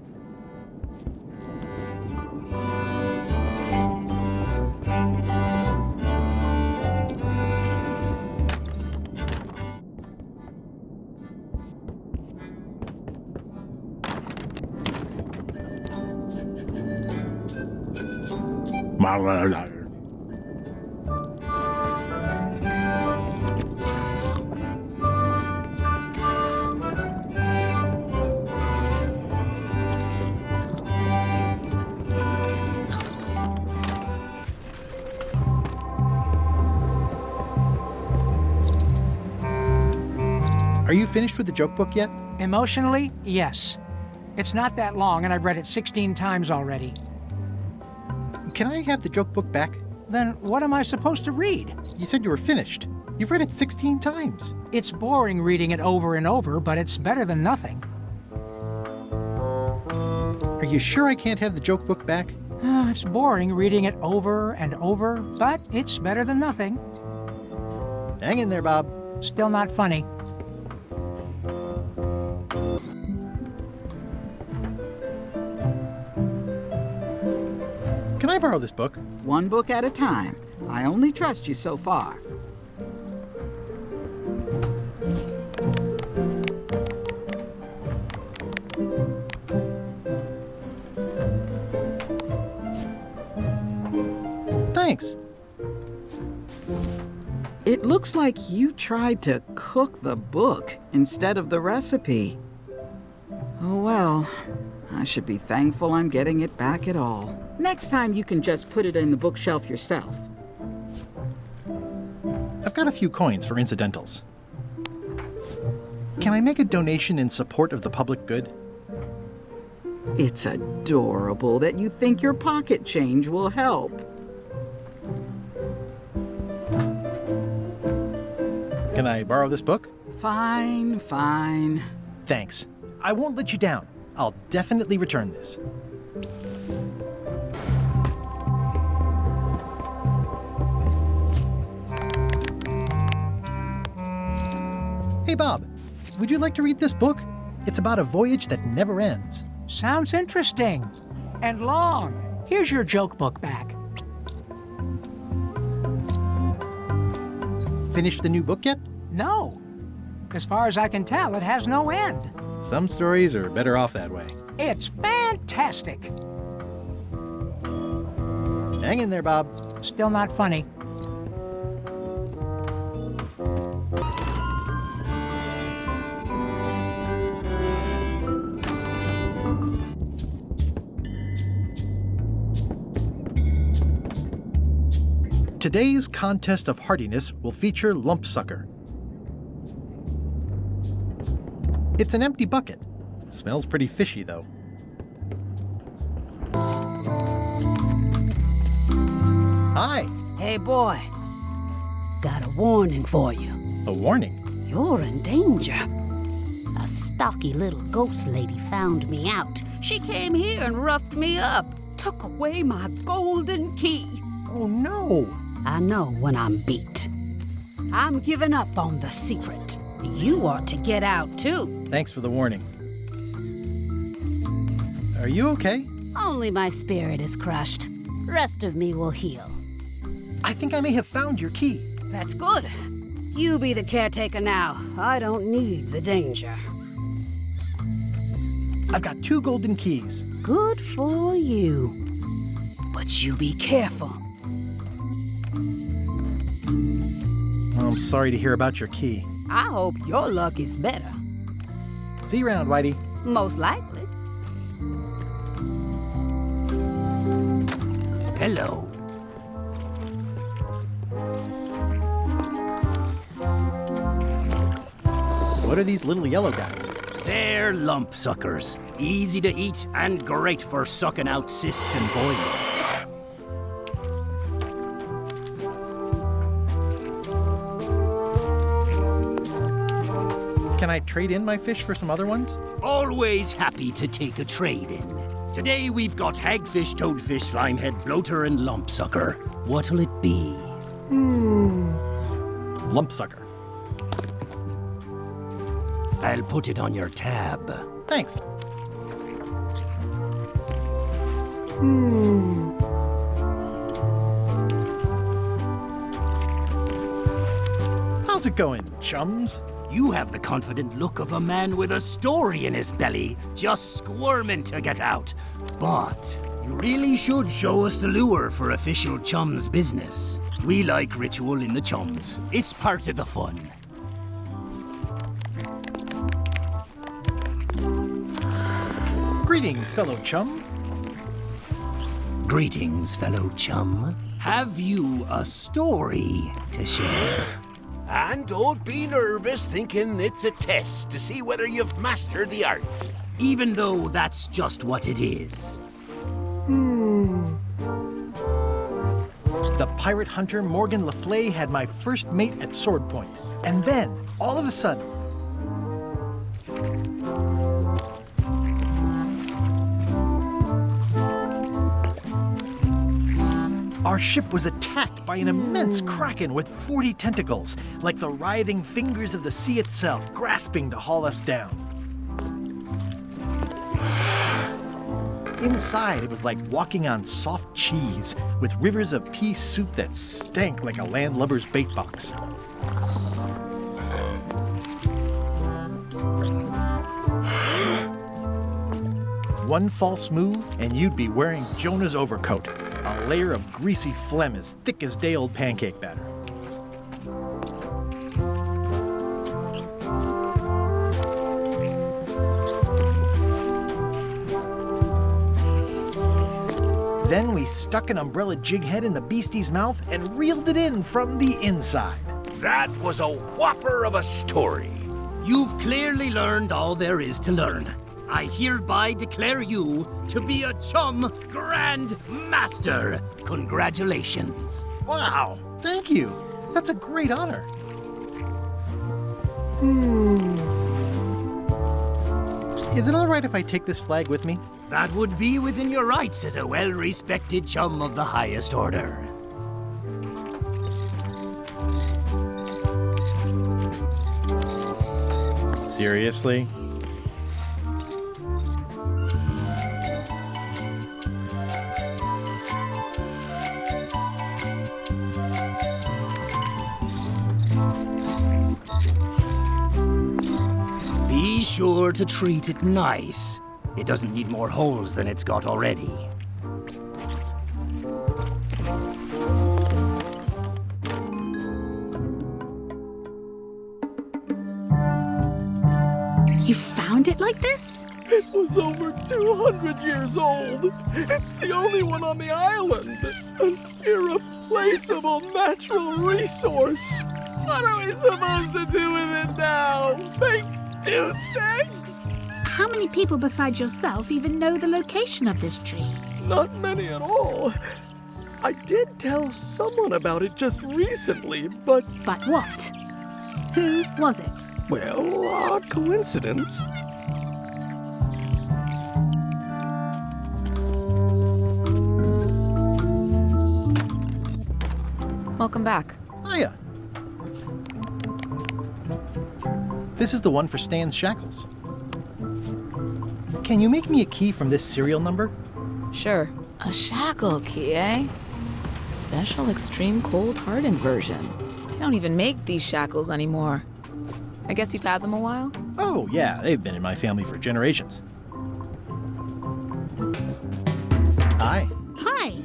Are you finished with the joke book yet? Emotionally, yes. It's not that long, and I've read it 16 times already. Can I have the joke book back? Then what am I supposed to read? You said you were finished. You've read it 16 times. It's boring reading it over and over, but it's better than nothing. Are you sure I can't have the joke book back? It's boring reading it over and over, but it's better than nothing. Hang in there, Bob. Still not funny. Can I borrow this book? One book at a time. I only trust you so far. Thanks. It looks like you tried to cook the book instead of the recipe. Oh well, I should be thankful I'm getting it back at all. Next time you can just put it in the bookshelf yourself. I've got a few coins for incidentals. Can I make a donation in support of the public good? It's adorable that you think your pocket change will help. Can I borrow this book? Fine, fine. Thanks. I won't let you down. I'll definitely return this. Hey, Bob, would you like to read this book? It's about a voyage that never ends. Sounds interesting. And long. Here's your joke book back. Finished the new book yet? No. As far as I can tell, it has no end. Some stories are better off that way. It's fantastic. Hang in there, Bob. Still not funny. Today's contest of hardiness will feature Lumpsucker. It's an empty bucket. Smells pretty fishy, though. Hi. Hey, boy. Got a warning for you. A warning? You're in danger. A stocky little ghost lady found me out. She came here and roughed me up. Took away my golden key. Oh, no. I know when I'm beat. I'm giving up on the secret. You ought to get out, too. Thanks for the warning. Are you okay? Only my spirit is crushed. Rest of me will heal. I think I may have found your key. That's good. You be the caretaker now. I don't need the danger. I've got 2 golden keys. Good for you. But you be careful. I'm sorry to hear about your key. I hope your luck is better. See you around, Whitey. Most likely. Hello. What are these little yellow guys? They're lump suckers. Easy to eat and great for sucking out cysts and boils. Can I trade in my fish for some other ones? Always happy to take a trade-in. Today we've got hagfish, toadfish, slimehead, bloater, and lumpsucker. What'll it be? Lumpsucker. I'll put it on your tab. Thanks. How's it going, chums? You have the confident look of a man with a story in his belly, just squirming to get out. But you really should show us the lure for official chums business. We like ritual in the chums. It's part of the fun. Greetings, fellow chum. Greetings, fellow chum. Have you a story to share? And don't be nervous thinking it's a test to see whether you've mastered the art. Even though that's just what it is. The pirate hunter Morgan Le Fay had my first mate at sword point. And then, all of a sudden, our ship was attacked by an immense kraken with 40 tentacles, like the writhing fingers of the sea itself, grasping to haul us down. Inside, it was like walking on soft cheese, with rivers of pea soup that stank like a landlubber's bait box. One false move, and you'd be wearing Jonah's overcoat, a layer of greasy phlegm as thick as day-old pancake batter. Then we stuck an umbrella jig head in the beastie's mouth and reeled it in from the inside. That was a whopper of a story. You've clearly learned all there is to learn. I hereby declare you to be a chum grand master. Congratulations. Wow, thank you. That's a great honor. Is it all right if I take this flag with me? That would be within your rights as a well-respected chum of the highest order. Seriously? Be sure to treat it nice. It doesn't need more holes than it's got already. You found it like this? It was over 200 years old. It's the only one on the island. An irreplaceable. irreplaceable natural resource. What are we supposed to do with it now? Make two things? How many people besides yourself even know the location of this tree? Not many at all. I did tell someone about it just recently, but... But what? Who was it? Well, odd coincidence. Welcome back. Hiya. This is the one for Stan's shackles. Can you make me a key from this serial number? Sure. A shackle key, eh? Special extreme cold hardened version. They don't even make these shackles anymore. I guess you've had them a while? Oh, yeah, they've been in my family for generations. Hi. Hi.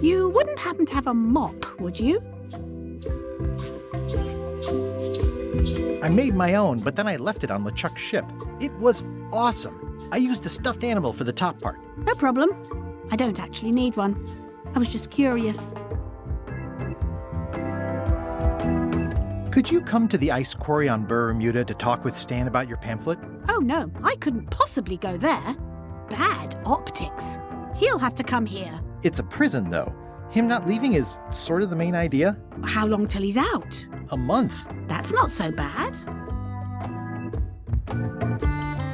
You wouldn't happen to have a mop, would you? I made my own, but then I left it on LeChuck's ship. It was awesome. I used a stuffed animal for the top part. No problem. I don't actually need one. I was just curious. Could you come to the ice quarry on Bermuda to talk with Stan about your pamphlet? Oh no, I couldn't possibly go there. Bad optics. He'll have to come here. It's a prison, though. Him not leaving is sort of the main idea. How long till he's out? A month. That's not so bad.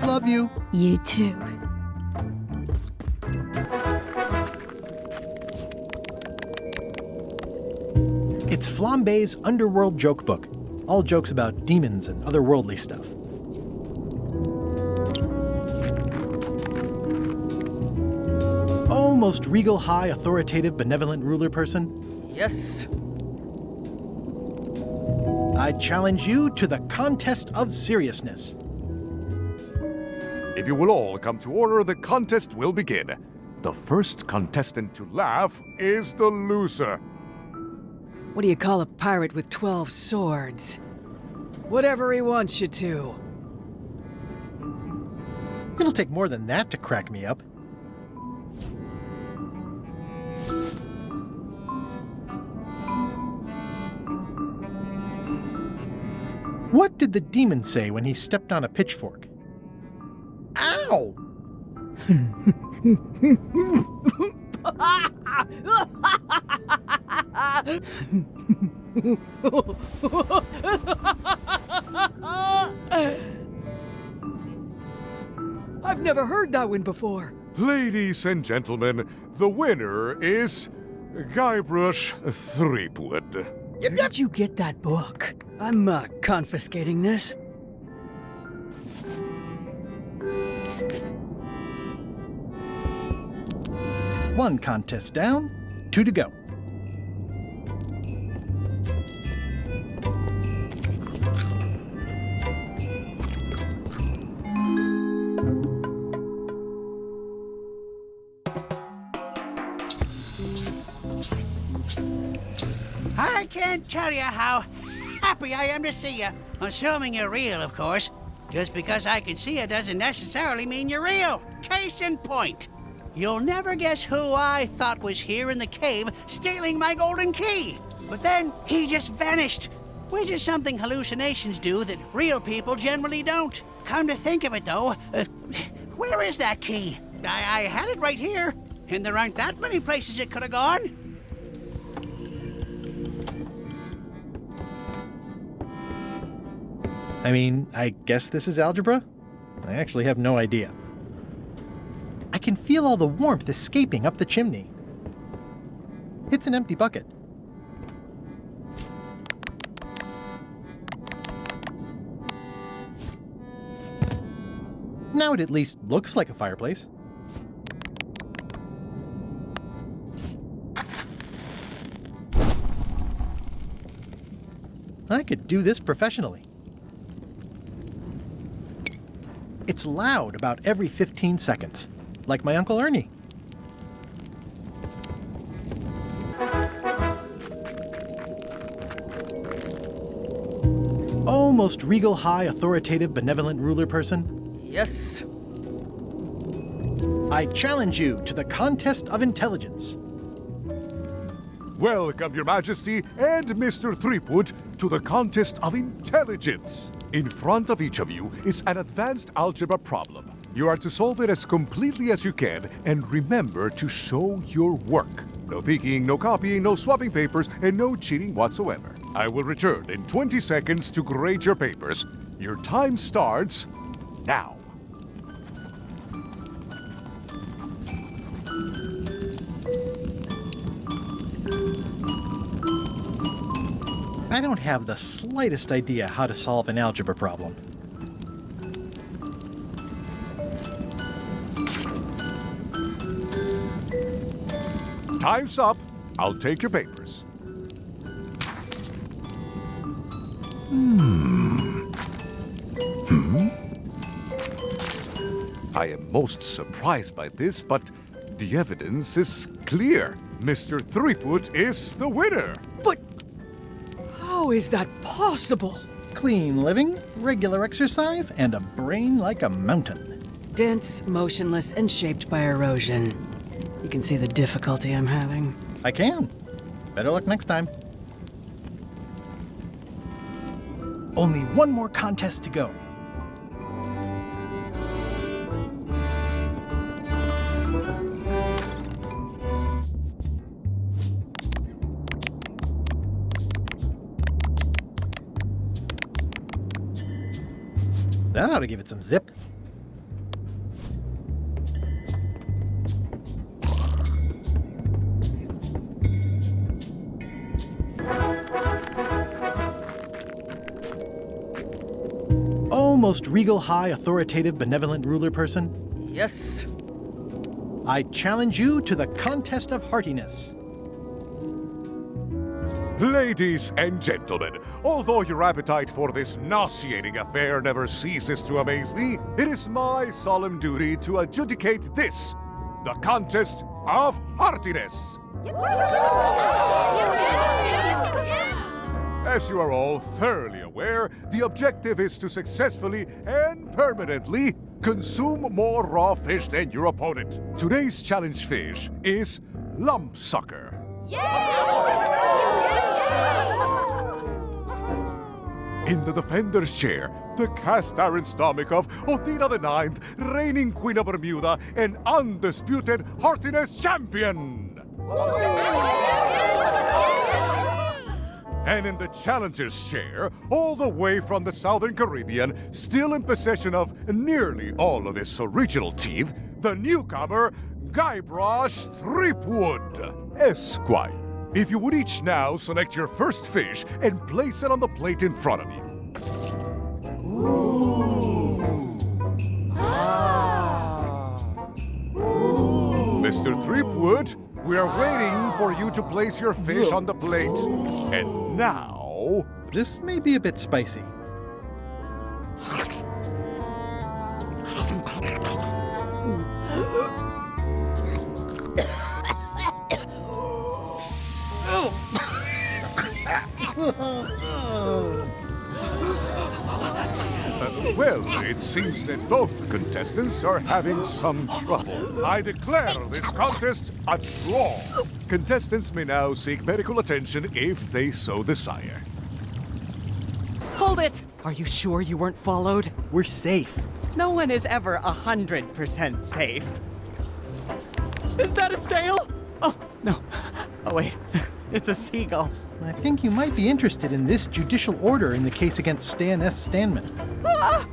Love you. You too. It's Flambe's Underworld Joke Book. All jokes about demons and otherworldly stuff. Oh, most regal, high, authoritative, benevolent ruler person. Yes. I challenge you to the contest of seriousness. If you will all come to order, the contest will begin. The first contestant to laugh is the loser. What do you call a pirate with 12 swords? Whatever he wants you to. It'll take more than that to crack me up. What did the demon say when he stepped on a pitchfork? Ow! I've never heard that one before. Ladies and gentlemen, the winner is Guybrush Threepwood. Where did you get that book? I'm confiscating this. One contest down, 2 to go. I can't tell you how happy I am to see you. Assuming you're real, of course. Just because I can see you doesn't necessarily mean you're real. Case in point. You'll never guess who I thought was here in the cave stealing my golden key. But then he just vanished, which is something hallucinations do that real people generally don't. Come to think of it, though, where is that key? I had it right here, and there aren't that many places it could have gone. I mean, I guess this is algebra? I actually have no idea. I can feel all the warmth escaping up the chimney. It's an empty bucket. Now it at least looks like a fireplace. I could do this professionally. It's loud about every 15 seconds, like my Uncle Ernie. Oh, most regal, high, authoritative, benevolent ruler person. Yes. I challenge you to the contest of intelligence. Welcome, Your Majesty and Mr. Threepwood, to the contest of intelligence. In front of each of you is an advanced algebra problem. You are to solve it as completely as you can, and remember to show your work. No peeking, no copying, no swapping papers, and no cheating whatsoever. I will return in 20 seconds to grade your papers. Your time starts now. I don't have the slightest idea how to solve an algebra problem. Time's up. I'll take your papers. I am most surprised by this, but the evidence is clear. Mr. Threepwood is the winner. But how is that possible? Clean living, regular exercise, and a brain like a mountain. Dense, motionless, and shaped by erosion. You can see the difficulty I'm having. I can. Better luck next time. Only one more contest to go. That ought to give it some zip. Most regal, high, authoritative, benevolent ruler person? Yes. I challenge you to the contest of heartiness. Ladies and gentlemen, although your appetite for this nauseating affair never ceases to amaze me, it is my solemn duty to adjudicate this, the contest of heartiness. As you are all thoroughly aware, the objective is to successfully and permanently consume more raw fish than your opponent. Today's challenge fish is lump sucker. In the defender's chair, the cast iron stomach of Otina IX, reigning Queen of Bermuda and undisputed heartiness champion. And in the challenger's chair, all the way from the Southern Caribbean, still in possession of nearly all of his original teeth, the newcomer, Guybrush Threepwood, Esquire. If you would each now select your first fish and place it on the plate in front of you. Mr. Threepwood, we are waiting for you to place your fish on the plate. And now... This may be a bit spicy. Well, it seems that both contestants are having some trouble. I declare this contest a draw. Contestants may now seek medical attention if they so desire. Hold it! Are you sure you weren't followed? We're safe. No one is ever 100% safe. Is that a sail? Oh, no. Oh, wait. It's a seagull. I think you might be interested in this judicial order in the case against Stan S. Stanman. Ah!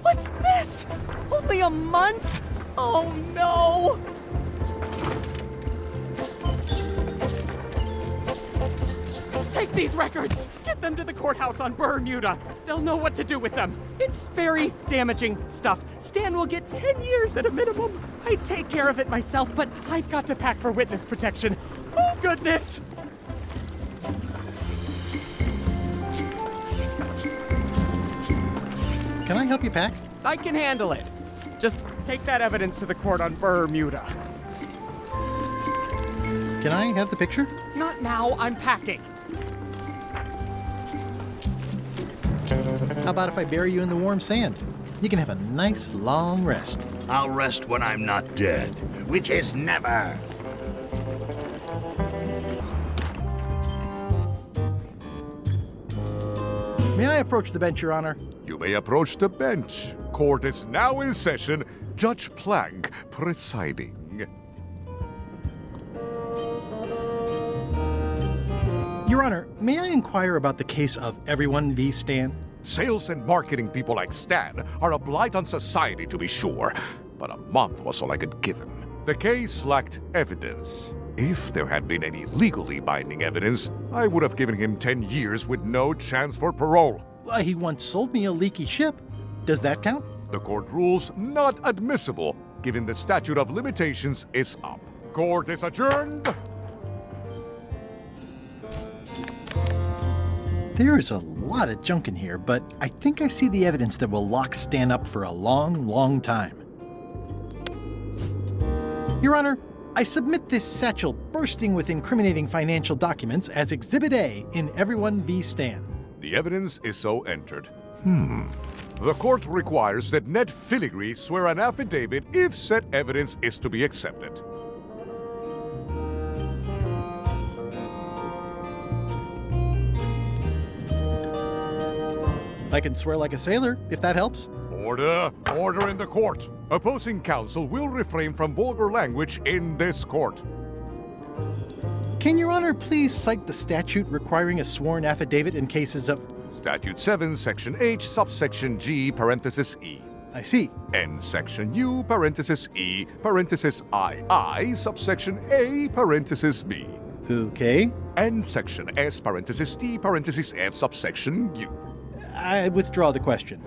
What's this? Only a month? Oh, no! Take these records! Get them to the courthouse on Bermuda. They'll know what to do with them. It's very damaging stuff. Stan will get 10 years at a minimum. I'd take care of it myself, but I've got to pack for witness protection. Oh, goodness! Can I help you pack? I can handle it. Just take that evidence to the court on Bermuda. Can I have the picture? Not now, I'm packing. How about if I bury you in the warm sand? You can have a nice long rest. I'll rest when I'm not dead, which is never. May I approach the bench, Your Honor? You may approach the bench. Court is now in session. Judge Plank presiding. Your Honor, may I inquire about the case of Everyone v. Stan? Sales and marketing people like Stan are a blight on society, to be sure, but a month was all I could give him. The case lacked evidence. If there had been any legally binding evidence, I would have given him 10 years with no chance for parole. He once sold me a leaky ship. Does that count? The court rules not admissible, given the statute of limitations is up. Court is adjourned. There is a lot of junk in here, but I think I see the evidence that will lock Stan up for a long, long time. Your Honor, I submit this satchel bursting with incriminating financial documents as Exhibit A in Everyone v. Stan. The evidence is so entered. The court requires that Ned Filigree swear an affidavit if said evidence is to be accepted. I can swear like a sailor, if that helps. Order! Order in the court! Opposing counsel will refrain from vulgar language in this court. Can Your Honor please cite the statute requiring a sworn affidavit in cases of... Statute 7, Section H, subsection G, parenthesis E. I see. And Section U, parenthesis E, parenthesis I, subsection A, parenthesis B. Okay. And Section S, parenthesis T, parenthesis F, subsection U. I withdraw the question.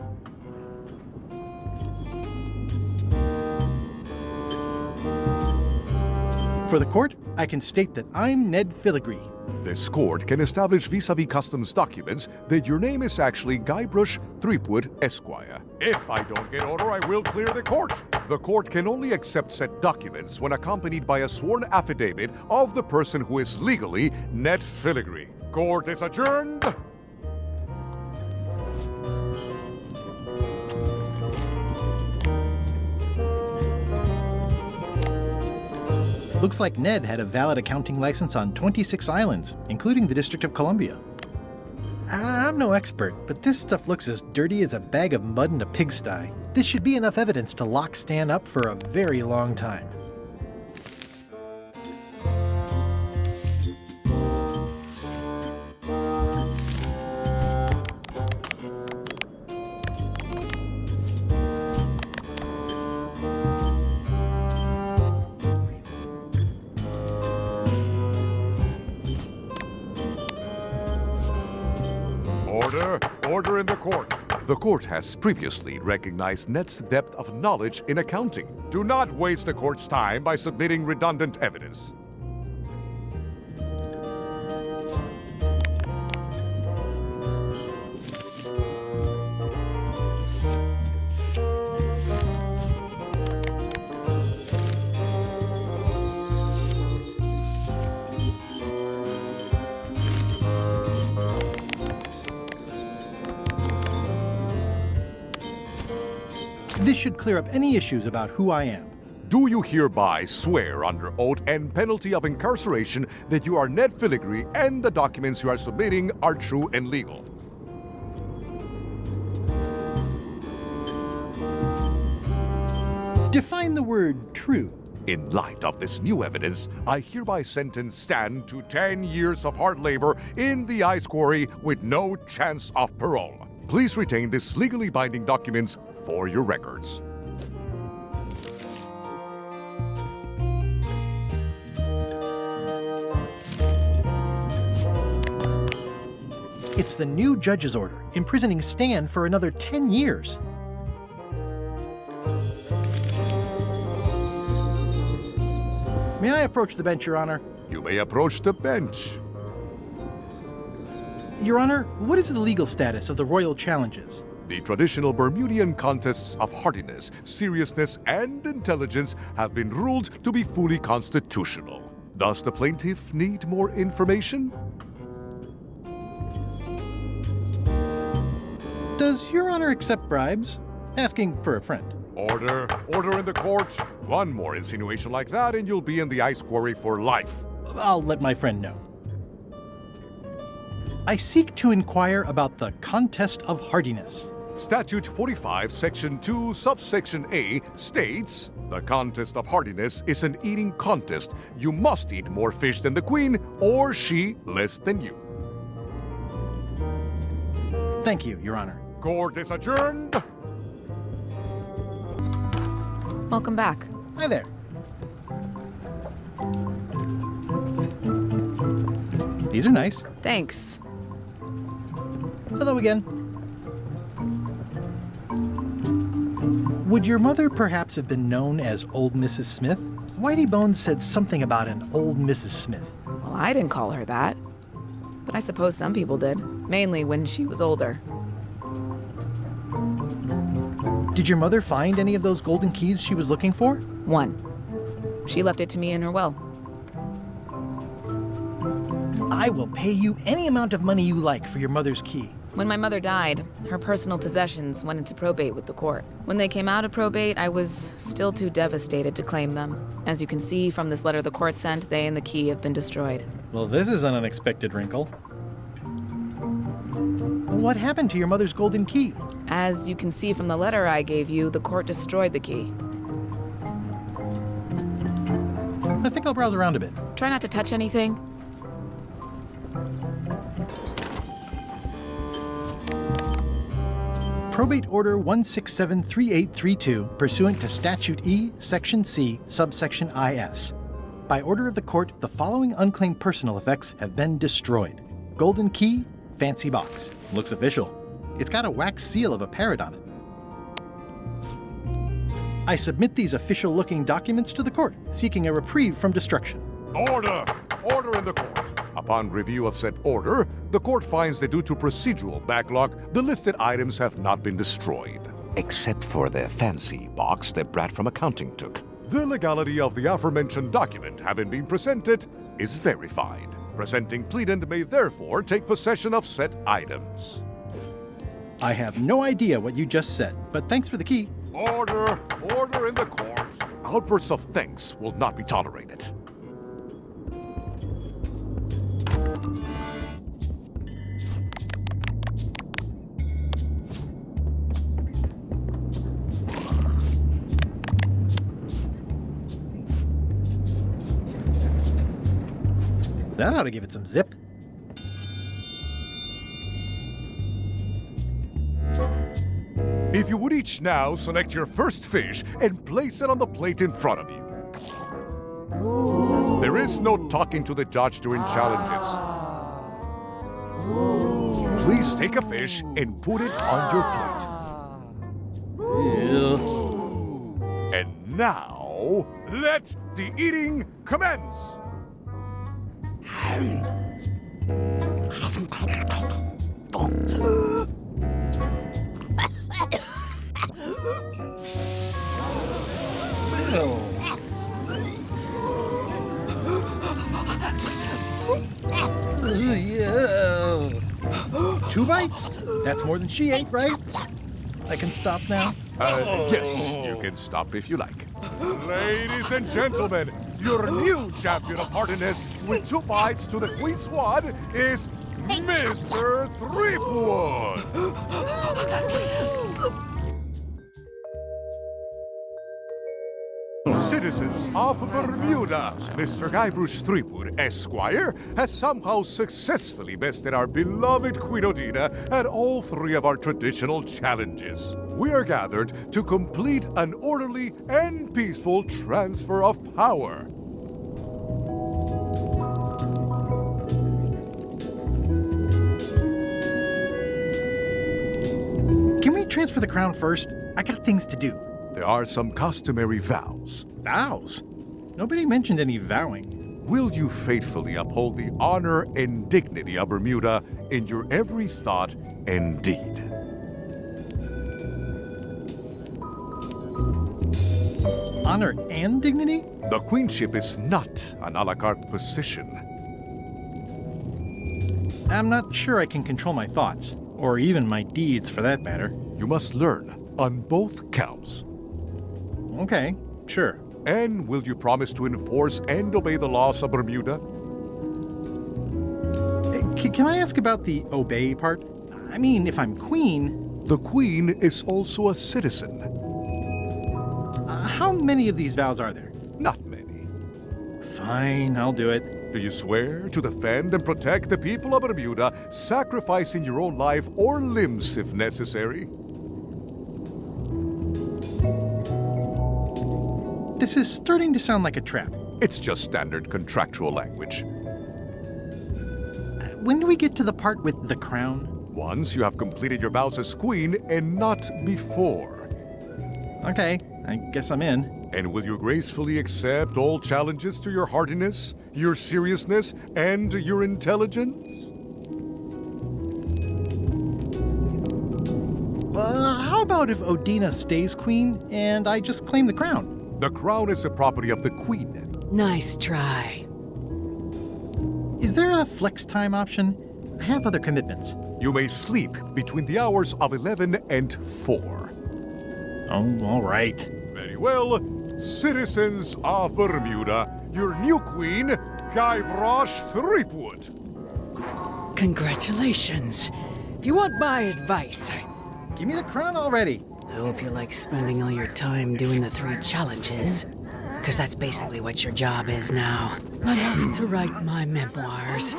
For the court, I can state that I'm Ned Filigree. This court can establish vis-a-vis customs documents that your name is actually Guybrush Threepwood, Esquire. If I don't get order, I will clear the court. The court can only accept said documents when accompanied by a sworn affidavit of the person who is legally Ned Filigree. Court is adjourned. Looks like Ned had a valid accounting license on 26 islands, including the District of Columbia. I'm no expert, but this stuff looks as dirty as a bag of mud in a pigsty. This should be enough evidence to lock Stan up for a very long time. Order in the court. The court has previously recognized Ned's depth of knowledge in accounting. Do not waste the court's time by submitting redundant evidence. This should clear up any issues about who I am. Do you hereby swear under oath and penalty of incarceration that you are Ned Filigree and the documents you are submitting are true and legal? Define the word true. In light of this new evidence, I hereby sentence Stan to 10 years of hard labor in the ice quarry with no chance of parole. Please retain this legally binding documents for your records. It's the new judge's order, imprisoning Stan for another 10 years. May I approach the bench, Your Honor? You may approach the bench. Your Honor, what is the legal status of the royal challenges? The traditional Bermudian contests of hardiness, seriousness, and intelligence have been ruled to be fully constitutional. Does the plaintiff need more information? Does Your Honor accept bribes? Asking for a friend. Order. Order in the court. One more insinuation like that and you'll be in the ice quarry for life. I'll let my friend know. I seek to inquire about the contest of hardiness. Statute 45, Section 2, subsection A states, the contest of hardiness is an eating contest. You must eat more fish than the queen, or she less than you. Thank you, Your Honor. Court is adjourned. Welcome back. Hi there. These are nice. Thanks. Hello again. Would your mother perhaps have been known as Old Mrs. Smith? Whitey Bones said something about an Old Mrs. Smith. Well, I didn't call her that. But I suppose some people did. Mainly when she was older. Did your mother find any of those golden keys she was looking for? One. She left it to me in her will. I will pay you any amount of money you like for your mother's key. When my mother died, her personal possessions went into probate with the court. When they came out of probate, I was still too devastated to claim them. As you can see from this letter the court sent, they and the key have been destroyed. Well, this is an unexpected wrinkle. What happened to your mother's golden key? As you can see from the letter I gave you, the court destroyed the key. I think I'll browse around a bit. Try not to touch anything. Probate Order 1673832, pursuant to Statute E, Section C, subsection IS. By order of the court, the following unclaimed personal effects have been destroyed. Golden key, fancy box. Looks official. It's got a wax seal of a parrot on it. I submit these official-looking documents to the court, seeking a reprieve from destruction. Order! Order in the court. Upon review of said order, the court finds that due to procedural backlog, the listed items have not been destroyed. Except for the fancy box that Brat from accounting took. The legality of the aforementioned document having been presented is verified. Presenting pleadant may therefore take possession of said items. I have no idea what you just said, but thanks for the key. Order! Order in the court! Outbursts of thanks will not be tolerated. That ought to give it some zip. If you would each now select your first fish and place it on the plate in front of you. There is no talking to the judge during challenges. Please take a fish and put it on your plate. And now, let the eating commence! Two bites? That's more than she ate, right? I can stop now? Yes, you can stop if you like. Ladies and gentlemen, your new champion of hardiness with 2 bites to the Queen's Swan is Mr. Threepwood! Citizens of Bermuda, Mr. Guybrush Threepwood, Esquire, has somehow successfully bested our beloved Queen Odina at all 3 of our traditional challenges. We are gathered to complete an orderly and peaceful transfer of power. Can we transfer the crown first? I got things to do. There are some customary vows. Vows? Nobody mentioned any vowing. Will you faithfully uphold the honor and dignity of Bermuda in your every thought and deed? Honor and dignity? The queenship is not an a la carte position. I'm not sure I can control my thoughts, or even my deeds for that matter. You must learn on both counts. Okay, sure. And will you promise to enforce and obey the laws of Bermuda? Can I ask about the obey part? I mean, if I'm queen... The queen is also a citizen. How many of these vows are there? Not many. Fine, I'll do it. Do you swear to defend and protect the people of Bermuda, sacrificing your own life or limbs if necessary? This is starting to sound like a trap. It's just standard contractual language. When do we get to the part with the crown? Once you have completed your vows as queen and not before. Okay, I guess I'm in. And will you gracefully accept all challenges to your heartiness, your seriousness, and your intelligence? How about if Odina stays queen and I just claim the crown? The crown is the property of the queen. Nice try. Is there a flex time option? I have other commitments. You may sleep between the hours of 11 and 4. Oh, all right. Very well. Citizens of Bermuda, your new queen, Guybrush Threepwood. Congratulations. If you want my advice, give me the crown already. I hope you like spending all your time doing the 3 challenges. Because that's basically what your job is now. I'm off to write my memoirs.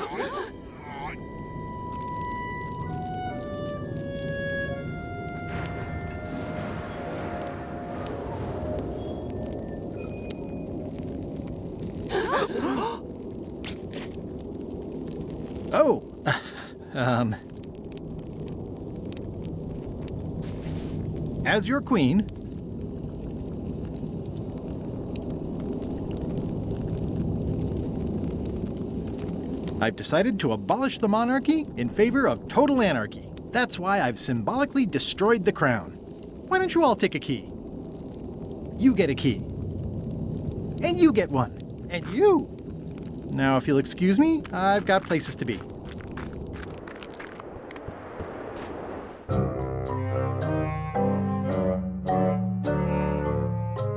Oh, as your queen, I've decided to abolish the monarchy in favor of total anarchy. That's why I've symbolically destroyed the crown. Why don't you all take a key? You get a key. And you get one. And you. Now, if you'll excuse me, I've got places to be.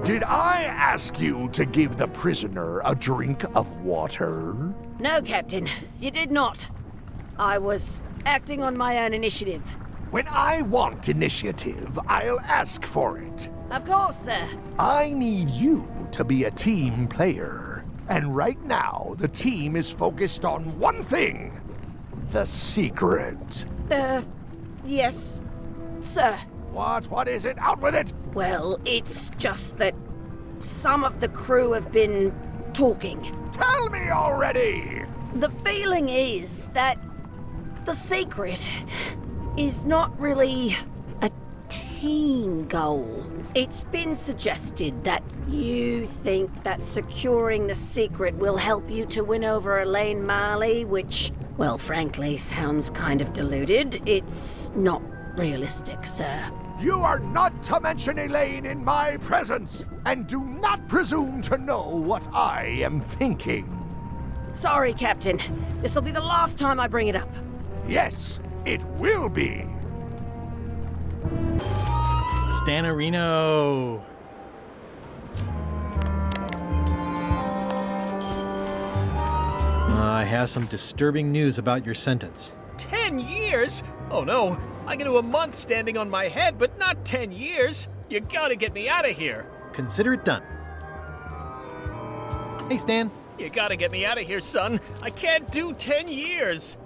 Did I ask you to give the prisoner a drink of water? No, Captain, you did not. I was acting on my own initiative. When I want initiative, I'll ask for it. Of course, sir. I need you to be a team player. And right now, the team is focused on one thing. The secret. Yes, sir. What is it? Out with it! Well, it's just that some of the crew have been talking. Tell me already! The feeling is that the secret is not really a team goal. It's been suggested that you think that securing the secret will help you to win over Elaine Marley, which, well, frankly, sounds kind of deluded. It's not realistic, sir. You are not to mention Elaine in my presence, and do not presume to know what I am thinking. Sorry, Captain. This'll be the last time I bring it up. Yes, it will be. Stanarino. I have some disturbing news about your sentence. 10 years? Oh no, I can do a month standing on my head, but not 10 years. You gotta get me out of here. Consider it done. Hey, Stan. You gotta get me out of here, son. I can't do 10 years.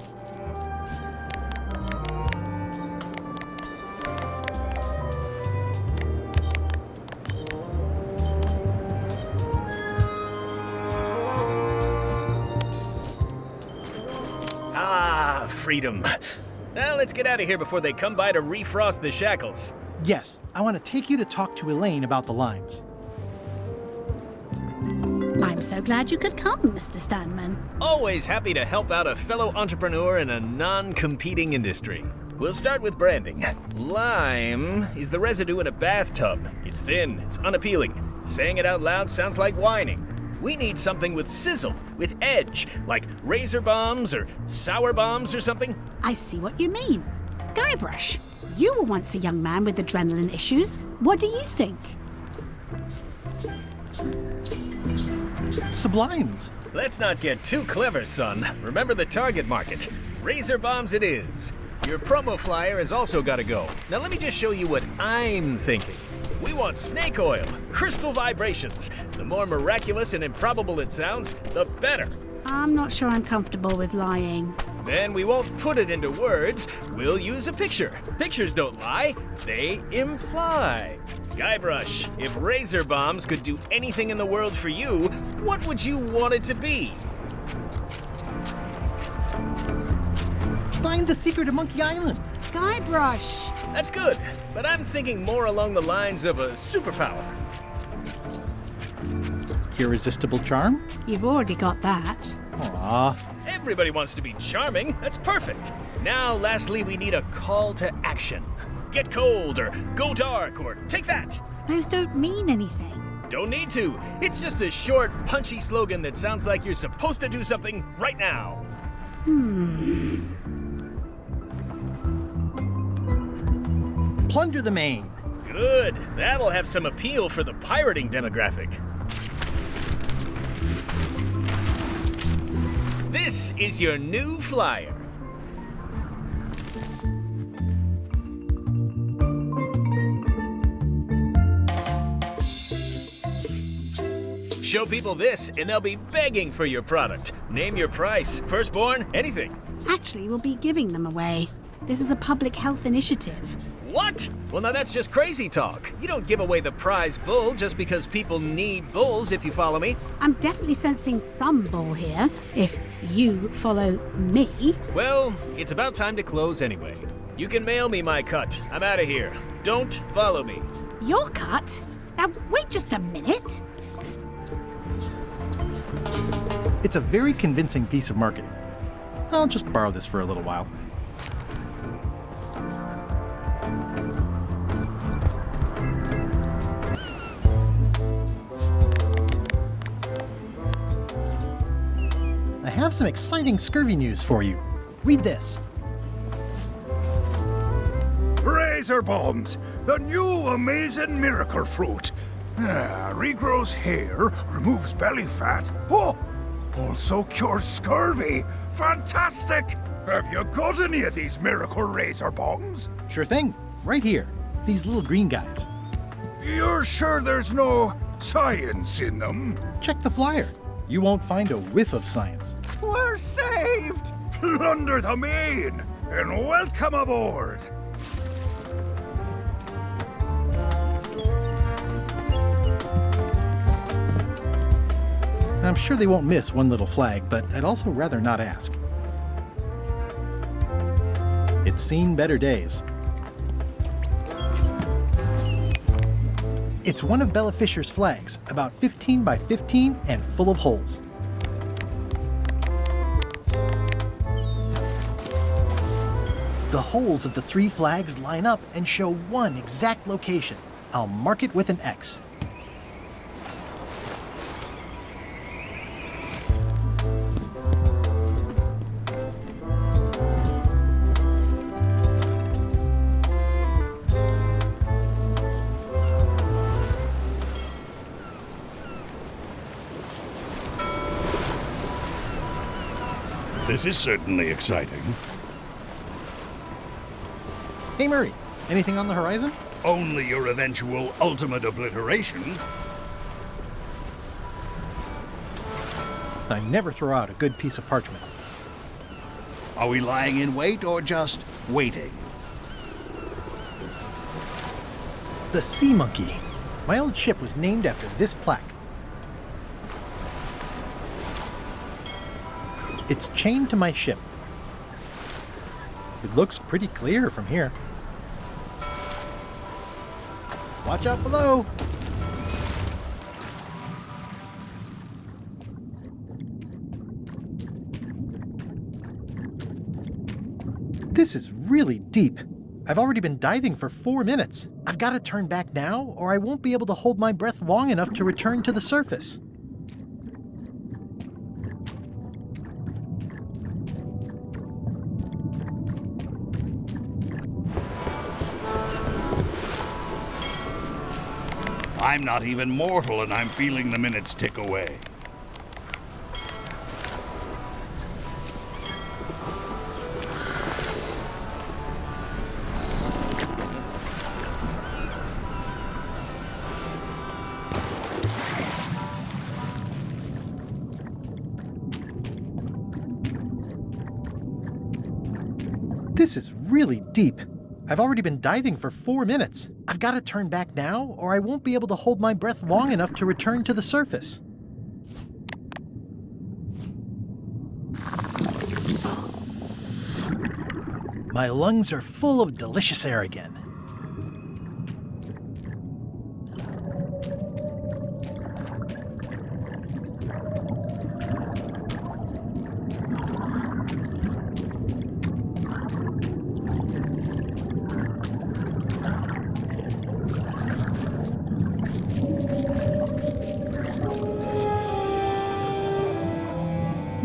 Ah, freedom. Now let's get out of here before they come by to refrost the shackles. Yes, I want to take you to talk to Elaine about the limes. I'm so glad you could come, Mr. Stanman. Always happy to help out a fellow entrepreneur in a non-competing industry. We'll start with branding. Lime is the residue in a bathtub. It's thin, it's unappealing. Saying it out loud sounds like whining. We need something with sizzle, with edge, like razor bombs or sour bombs or something. I see what you mean. Guybrush, you were once a young man with adrenaline issues. What do you think? Sublimes. Let's not get too clever, son. Remember the target market. Razor bombs it is. Your promo flyer has also got to go. Now let me just show you what I'm thinking. We want snake oil, crystal vibrations. The more miraculous and improbable it sounds, the better. I'm not sure I'm comfortable with lying. Then we won't put it into words. We'll use a picture. Pictures don't lie, they imply. Guybrush, if razor bombs could do anything in the world for you, what would you want it to be? Find the secret of Monkey Island. Guybrush. That's good, but I'm thinking more along the lines of a superpower. Irresistible charm? You've already got that. Aww. Everybody wants to be charming. That's perfect. Now, lastly, we need a call to action. Get cold, or go dark, or take that. Those don't mean anything. Don't need to. It's just a short, punchy slogan that sounds like you're supposed to do something right now. Plunder the main. Good. That'll have some appeal for the pirating demographic. This is your new flyer. Show people this, and they'll be begging for your product. Name your price, firstborn, anything. Actually, we'll be giving them away. This is a public health initiative. What? Well, now that's just crazy talk. You don't give away the prize bull just because people need bulls, if you follow me. I'm definitely sensing some bull here, if you follow me. Well, it's about time to close anyway. You can mail me my cut. I'm out of here. Don't follow me. Your cut? Now, wait just a minute. It's a very convincing piece of marketing. I'll just borrow this for a little while. I have some exciting scurvy news for you. Read this. Razor bombs, the new amazing miracle fruit. Regrows hair, removes belly fat. Oh, also cures scurvy. Fantastic! Have you got any of these miracle razor bombs? Sure thing. Right here. These little green guys. You're sure there's no science in them? Check the flyer. You won't find a whiff of science. We're saved! Plunder the main, and welcome aboard! I'm sure they won't miss one little flag, but I'd also rather not ask. It's seen better days. It's one of Bella Fisher's flags, about 15 by 15 and full of holes. The holes of the three flags line up and show one exact location. I'll mark it with an X. This is certainly exciting. Hey Murray, anything on the horizon? Only your eventual ultimate obliteration. I never throw out a good piece of parchment. Are we lying in wait or just waiting? The Sea Monkey. My old ship was named after this plaque. It's chained to my ship. It looks pretty clear from here. Watch out below! This is really deep. I've already been diving for 4 minutes. I've got to turn back now, or I won't be able to hold my breath long enough to return to the surface. I'm not even mortal and I'm feeling the minutes tick away. This is really deep. I've already been diving for 4 minutes. I've got to turn back now, or I won't be able to hold my breath long enough to return to the surface. My lungs are full of delicious air again.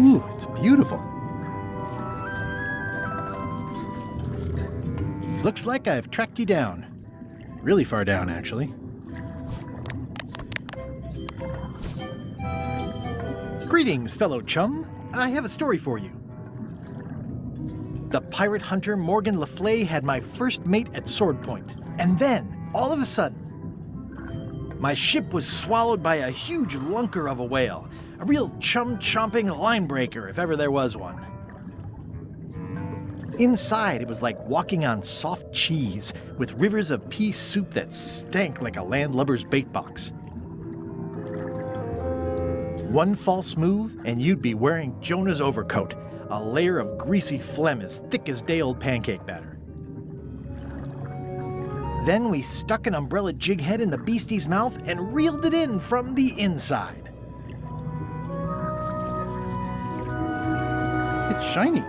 Ooh, it's beautiful. Looks like I've tracked you down. Really far down, actually. Greetings, fellow chum. I have a story for you. The pirate hunter Morgan Le Fay had my first mate at sword point. And then, all of a sudden, my ship was swallowed by a huge lunker of a whale. A real chum-chomping line breaker, if ever there was one. Inside, it was like walking on soft cheese, with rivers of pea soup that stank like a landlubber's bait box. One false move, and you'd be wearing Jonah's overcoat, a layer of greasy phlegm as thick as day-old pancake batter. Then we stuck an umbrella jig head in the beastie's mouth and reeled it in from the inside. It's shiny.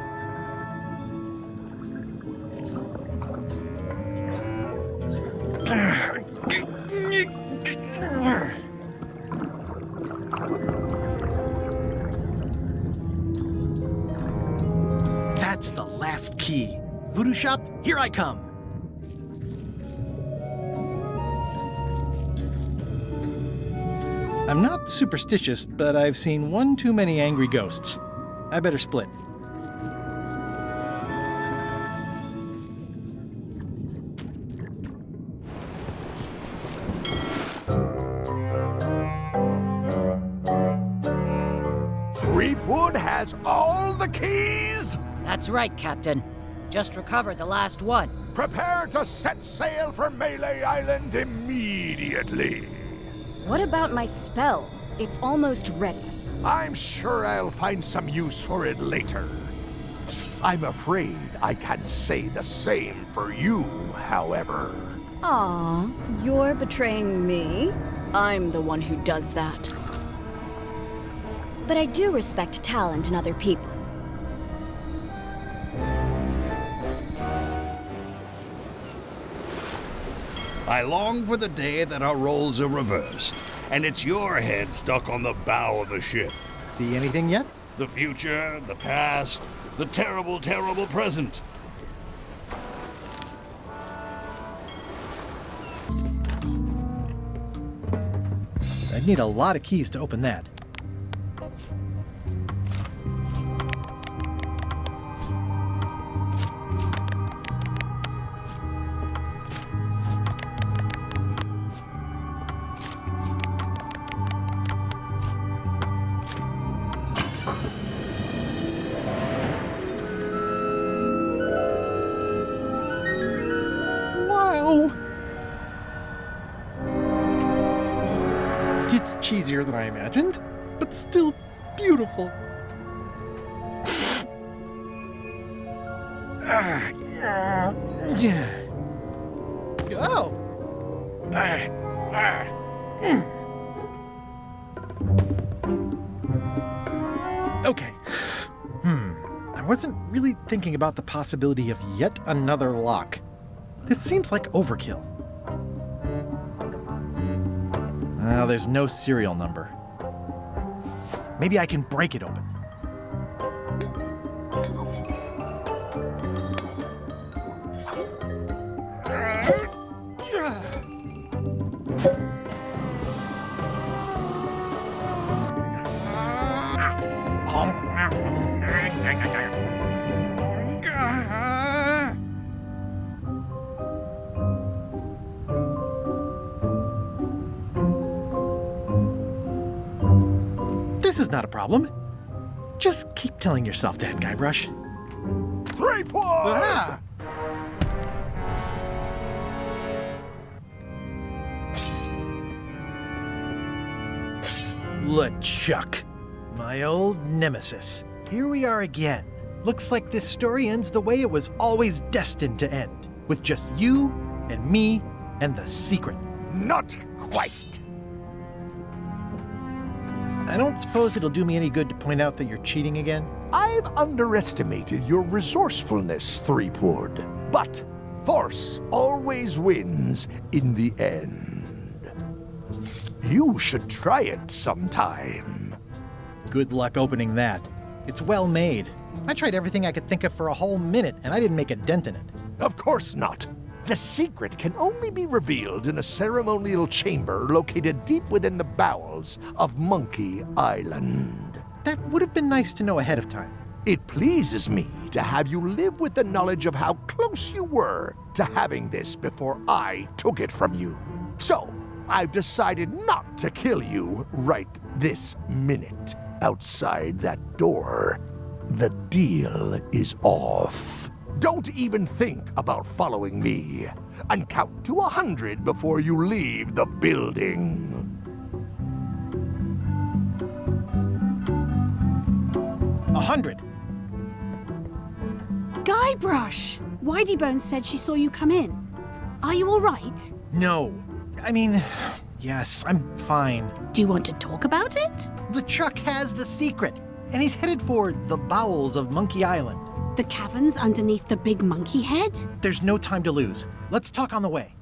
That's the last key. Voodoo shop, here I come. I'm not superstitious, but I've seen one too many angry ghosts. I better split. Threepwood has all the keys? That's right, Captain. Just recovered the last one. Prepare to set sail for Melee Island immediately. What about my spell? It's almost ready. I'm sure I'll find some use for it later. I'm afraid I can't say the same for you, however. Aw, you're betraying me? I'm the one who does that. But I do respect talent in other people. I long for the day that our roles are reversed, and it's your head stuck on the bow of the ship. See anything yet? The future, the past, the terrible, terrible present. I'd need a lot of keys to open that. It's cheesier than I imagined, but still beautiful. Oh! Okay. I wasn't really thinking about the possibility of yet another lock. This seems like overkill. There's no serial number. Maybe I can break it open. This is not a problem. Just keep telling yourself that, Guybrush. Threepwood! LeChuck, my old nemesis. Here we are again. Looks like this story ends the way it was always destined to end, with just you and me and the secret. Not quite. I don't suppose it'll do me any good to point out that you're cheating again? I've underestimated your resourcefulness, Threepwood. But force always wins in the end. You should try it sometime. Good luck opening that. It's well made. I tried everything I could think of for a whole minute, and I didn't make a dent in it. Of course not. The secret can only be revealed in a ceremonial chamber located deep within the bowels of Monkey Island. That would have been nice to know ahead of time. It pleases me to have you live with the knowledge of how close you were to having this before I took it from you. So, I've decided not to kill you right this minute. Outside that door, the deal is off. Don't even think about following me, and count to 100 before you leave the building. 100. Guybrush! Whiteybones said she saw you come in. Are you all right? No. I mean, yes, I'm fine. Do you want to talk about it? LeChuck has the secret, and he's headed for the bowels of Monkey Island. The caverns underneath the big monkey head? There's no time to lose. Let's talk on the way.